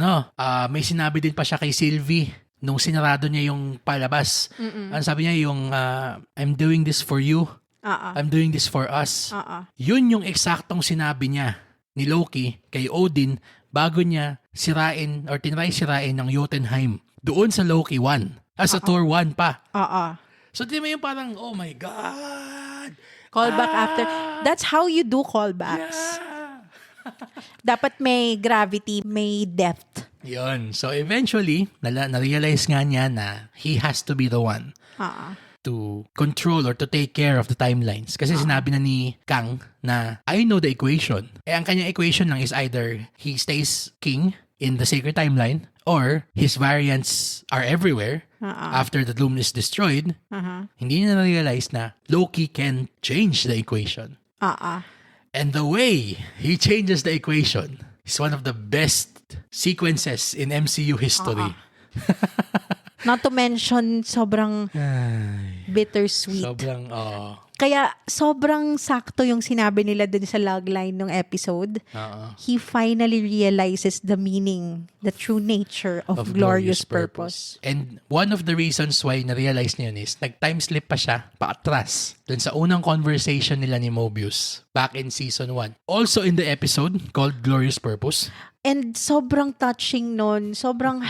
may sinabi din pa siya kay Sylvie nung sinarado niya yung palabas. Ano sabi niya yung I'm doing this for you. I'm doing this for us. Yun yung eksaktong sinabi niya ni Loki kay Odin bago niya sirain or tinry sirain ng Jotunheim doon sa Loki 1. Sa Thor 1 pa. So, di mo yung parang, oh my God. Callback after. That's how you do callbacks. Yeah. Dapat may gravity, may depth. Yun. So, eventually, na-realize nga niya na he has to be the one to control or to take care of the timelines. Kasi sinabi na ni Kang na, I know the equation. Ang kanyang equation lang is either he stays king in the sacred timeline or his variants are everywhere after the loom is destroyed. Hindi niya na-realize na Loki can change the equation. And the way he changes the equation is one of the best sequences in MCU history. Not to mention, sobrang bittersweet. Sobrang, Kaya sobrang sakto yung sinabi nila dun sa logline ng episode. He finally realizes the meaning, the true nature of glorious purpose. And one of the reasons why na-realize niya yun is nag-time slip pa siya paatras dun sa unang conversation nila ni Mobius back in season 1. Also in the episode called Glorious Purpose. And sobrang touching nun. Sobrang...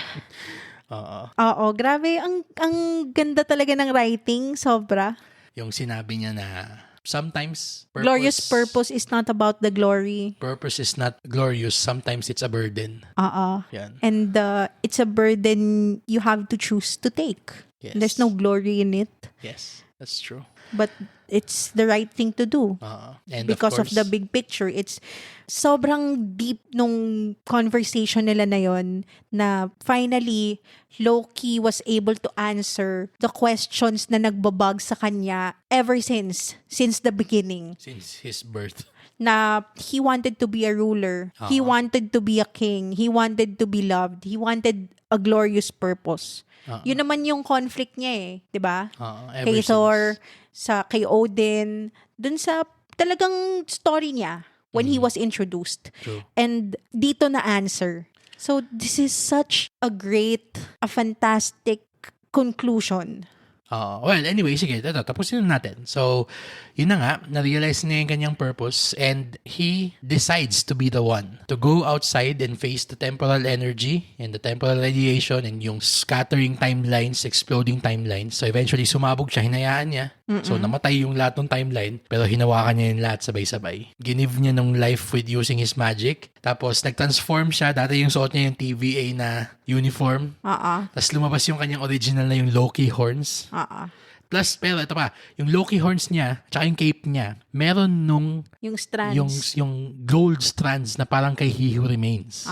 Oo, grabe. Ang ganda talaga ng writing. Sobra. Yung sinabi niya na sometimes glorious purpose is not about the glory. Purpose is not glorious. Sometimes it's a burden. Yan. And it's a burden you have to choose to take. Yes. There's no glory in it. Yes, that's true. But it's the right thing to do. And because of the big picture. It's sobrang deep nung conversation nila na yon na finally Loki was able to answer the questions na nagbabag sa kanya ever since the beginning. Since his birth. Na he wanted to be a ruler. He wanted to be a king. He wanted to be loved. He wanted a glorious purpose. Yun naman yung conflict niya eh, 'di ba? Kay Thor, kay Odin, dun sa talagang story niya when he was introduced. True. And dito na answer. So this is such a fantastic conclusion. Well, anyway, sige, tapusin na natin. So, yun na nga, na-realize niya yung kanyang purpose and he decides to be the one to go outside and face the temporal energy and the temporal radiation and yung scattering timelines, exploding timelines. So, eventually, sumabog siya, hinayaan niya. So, namatay yung lahat ng timeline pero hinawakan niya yung lahat sabay-sabay. Ginive niya ng life with using his magic. Tapos, nag-transform siya. Dati yung suot niya yung TVA na uniform. Tapos, lumabas yung kanyang original na yung Loki horns. Plus, pero ito pa, yung Loki horns niya, tsaka yung cape niya, meron nung yung strands. Yung gold strands na parang kay He Who Remains.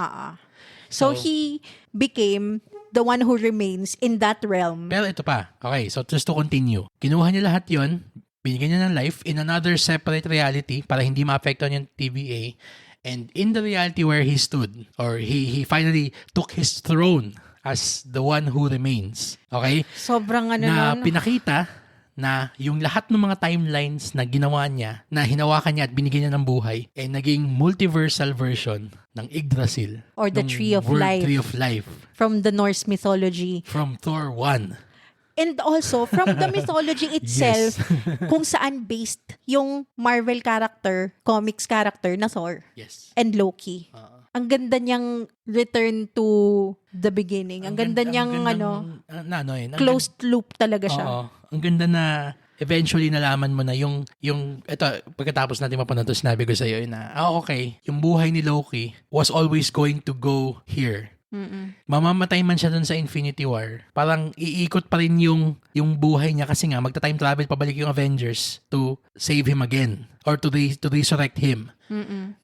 So, he became the one who remains in that realm. Pero ito pa, okay, so just to continue. Kinuha niya lahat yon, binigyan niya ng life in another separate reality para hindi ma-affectan yung TVA. And in the reality where he stood, or he finally took his throne as the one who remains. Okay? Sobrang na pinakita na yung lahat ng mga timelines na ginawa niya, na hinawakan niya at binigyan niya ng buhay, ay naging multiversal version ng Yggdrasil. Or the Tree of Life. Tree of Life. From the Norse mythology. From Thor 1. And also, from the mythology itself, kung saan based yung Marvel character, comics character na Thor. Yes. And Loki. Ang ganda niyang return to the beginning. Ang ganda niyang closed loop talaga siya. Ang ganda na eventually nalaman mo na yung ito, pagkatapos natin mapunod to, sinabi ko sa iyo na, okay, yung buhay ni Loki was always going to go here. Mamamatay man siya dun sa Infinity War, parang iikot pa rin yung buhay niya kasi nga magta-time travel pabalik yung Avengers to save him again or to resurrect him.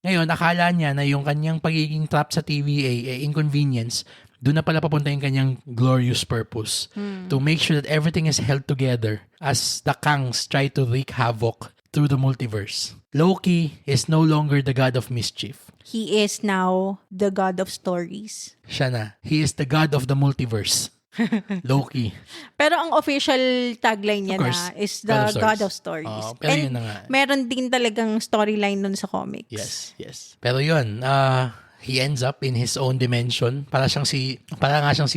Ngayon, akala niya na yung kanyang pagiging trap sa TVA inconvenience, doon na pala papunta yung kanyang glorious purpose to make sure that everything is held together as the Kangs try to wreak havoc through the multiverse. Loki is no longer the God of Mischief. He is now the God of stories. Siya na. He is the God of the multiverse. Loki. Pero ang official tagline niya na is the God of Stories. Pero and yun na nga. Meron din talagang storyline nun sa comics. Yes. Pero yun, he ends up in his own dimension. Para nga siyang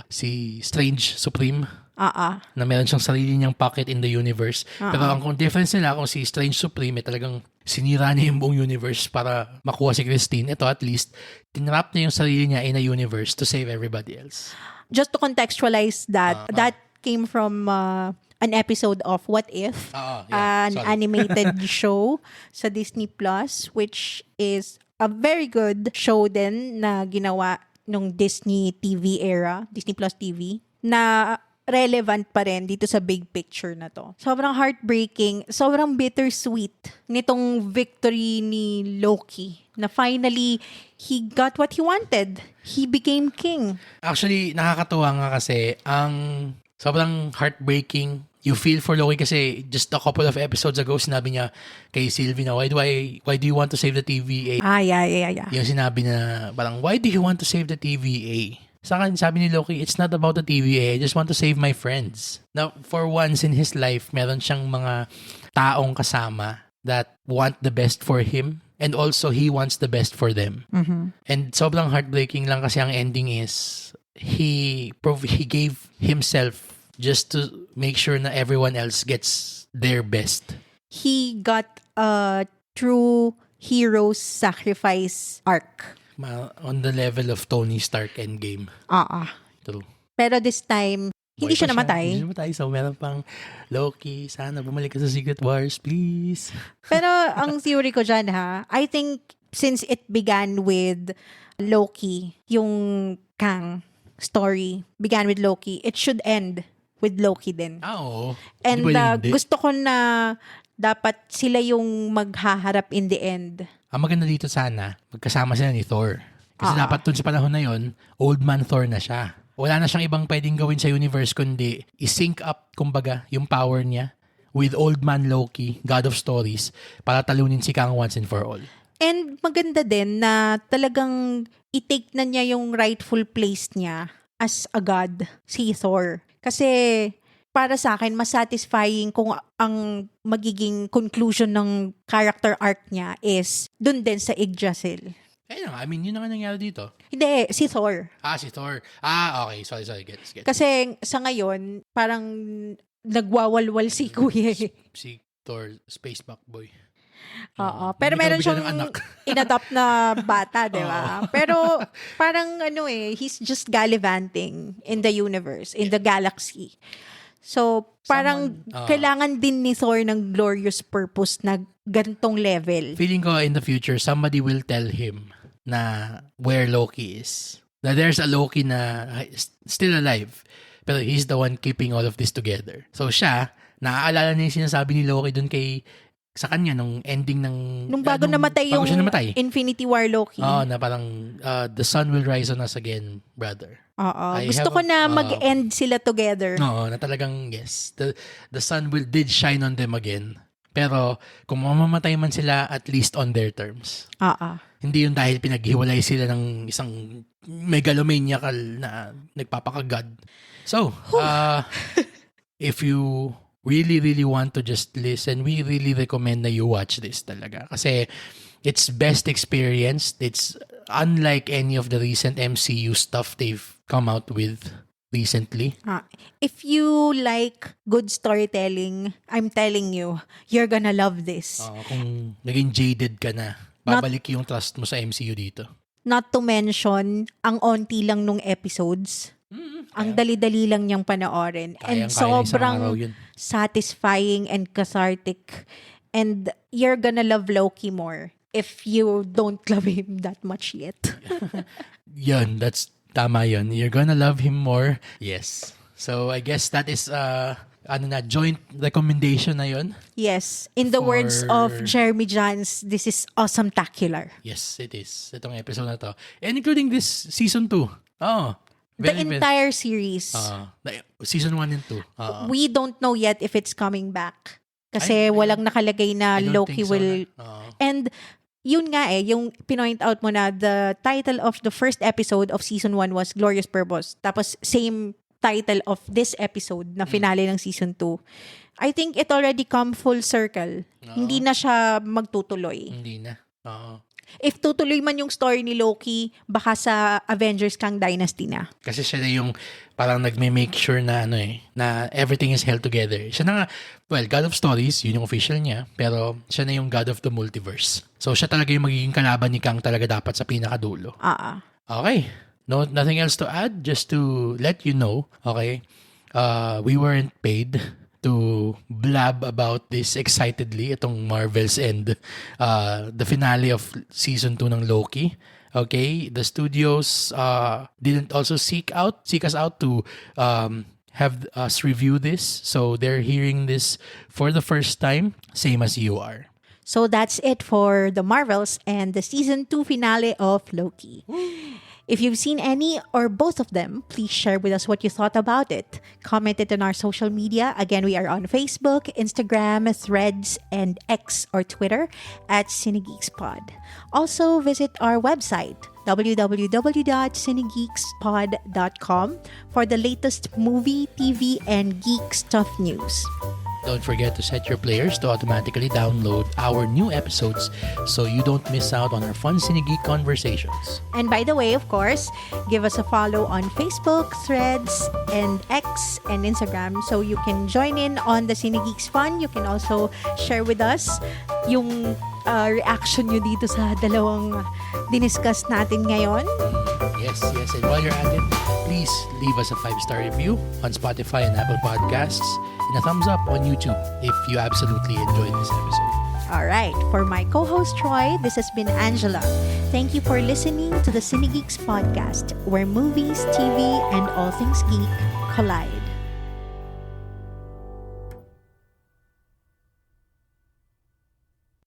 si Strange Supreme. Na meron siyang sarili niyang pocket in the universe. Pero ang difference nila kung si Strange Supreme talagang sinira niya yung buong universe para makuha si Christine. Ito at least, tinrap niya yung sarili niya in a universe to save everybody else. Just to contextualize that, that came from an episode of What If, an animated show sa Disney Plus, which is a very good show din na ginawa nung Disney TV era, Disney Plus TV, na relevant pa rin dito sa big picture na to. Sobrang heartbreaking, sobrang bittersweet nitong victory ni Loki na finally he got what he wanted. He became king. Actually, nakakatuwa nga kasi ang sobrang heartbreaking. You feel for Loki kasi just a couple of episodes ago sinabi niya kay Sylvie na why do you want to save the TVA? Yeah. Yung sinabi na parang why do you want to save the TVA? Sa akin, sabi ni Loki, it's not about the TVA. I just want to save my friends. Now, for once in his life, meron siyang mga taong kasama that want the best for him and also he wants the best for them. And sobrang heartbreaking lang kasi ang ending is he gave himself just to make sure na everyone else gets their best. He got a true hero's sacrifice arc. On the level of Tony Stark Endgame. True. Pero this time, hindi siya namatay. Hindi siya namatay. So, meron pang Loki, sana bumalik ka sa Secret Wars, please. Pero ang theory ko dyan I think since it began with Loki, yung Kang story began with Loki, it should end with Loki din. Oo. And gusto ko na dapat sila yung maghaharap in the end. Ang maganda dito sana, magkasama sila ni Thor. Kasi dapat dun sa panahon na yon, old man Thor na siya. Wala na siyang ibang pwedeng gawin sa universe kundi i-sync up, kumbaga, yung power niya with old man Loki, God of Stories, para talunin si Kang once and for all. And maganda din na talagang i-take na niya yung rightful place niya as a god, si Thor. Kasi para sa akin, mas satisfying kung ang magiging conclusion ng character arc niya is dun din sa Yggdrasil. Yun na nga nangyari dito. Hindi, si Thor. Si Thor. Okay. Sorry. Gets. Kasi sa ngayon, parang nagwawalwal si Kuya. Si Thor, Space Boy. Oo. Pero meron siyang inadopt na bata, di ba? Pero parang he's just gallivanting in the universe, in the galaxy. So, parang kailangan din ni Thor ng glorious purpose na gantong level. Feeling ko in the future, somebody will tell him na where Loki is. Na there's a Loki na still alive. Pero he's the one keeping all of this together. So siya, naaalala niya yung sinasabi ni Loki dun sa kanya nung ending ng... Nung bago namatay yung Infinity War Loki. Na parang the sun will rise on us again, brother. Gusto ko na mag-end sila together. Na talagang yes. The sun did shine on them again. Pero kung mamamatay man sila, at least on their terms. Hindi yun dahil pinaghiwalay sila ng isang megalomaniacal na nagpapakagad. So, if you really, really want to just listen, we really recommend na you watch this talaga. Kasi it's best experienced. It's unlike any of the recent MCU stuff they've come out with recently. If you like good storytelling, I'm telling you, you're gonna love this. Kung naging jaded ka na, babalik yung trust mo sa MCU dito. Not to mention, ang onti lang nung episodes. Ang dali-dali lang niyang panoorin. And sobrang satisfying and cathartic. And you're gonna love Loki more if you don't love him that much yet. Yun, tama yun. You're gonna love him more. Yes. So, I guess that is joint recommendation na yun. Yes. In the words of Jeremy Johns, this is awesome-tacular. Yes, it is. Itong episode na to. And including this season 2. The entire series. Season 1 and 2. We don't know yet if it's coming back. Kasi walang nakalagay na Loki will... And yun nga yung pinoint out mo na the title of the first episode of season 1 was Glorious Purpose. Tapos same title of this episode na finale ng season 2. I think it already come full circle. Hindi na siya magtutuloy. Hindi na. If tutuloy man yung story ni Loki, baka sa Avengers Kang Dynasty na. Kasi siya na yung parang nagme-make sure na na everything is held together. Siya na nga, God of Stories, yun yung official niya, pero siya na yung God of the Multiverse. So siya talaga yung magiging kalaban ni Kang talaga dapat sa pinakadulo. Okay. No, nothing else to add, just to let you know, okay? We weren't paid to blab about this excitedly, itong Marvel's End, the finale of season 2 ng Loki. Okay, the studios didn't also seek us out to have us review this, so they're hearing this for the first time, same as you are. So that's it for the Marvels and the season 2 finale of Loki. If you've seen any or both of them, please share with us what you thought about it. Comment it on our social media. Again, we are on Facebook, Instagram, Threads, and X or Twitter at Cinegeekspod. Also, visit our website, www.cinegeekspod.com for the latest movie, TV, and geek stuff news. Don't forget to set your players to automatically download our new episodes so you don't miss out on our fun Cinegeek conversations. And by the way, of course, give us a follow on Facebook, Threads, and X and Instagram so you can join in on the Cinegeeks fun. You can also share with us yung reaction nyo dito sa dalawang diniscuss natin ngayon. Yes. And while you're at it, please leave us a 5-star review on Spotify and Apple Podcasts and a thumbs up on YouTube if you absolutely enjoyed this episode. All right. For my co-host Troy, this has been Angela. Thank you for listening to the Cinegeeks podcast, where movies, TV, and all things geek collide.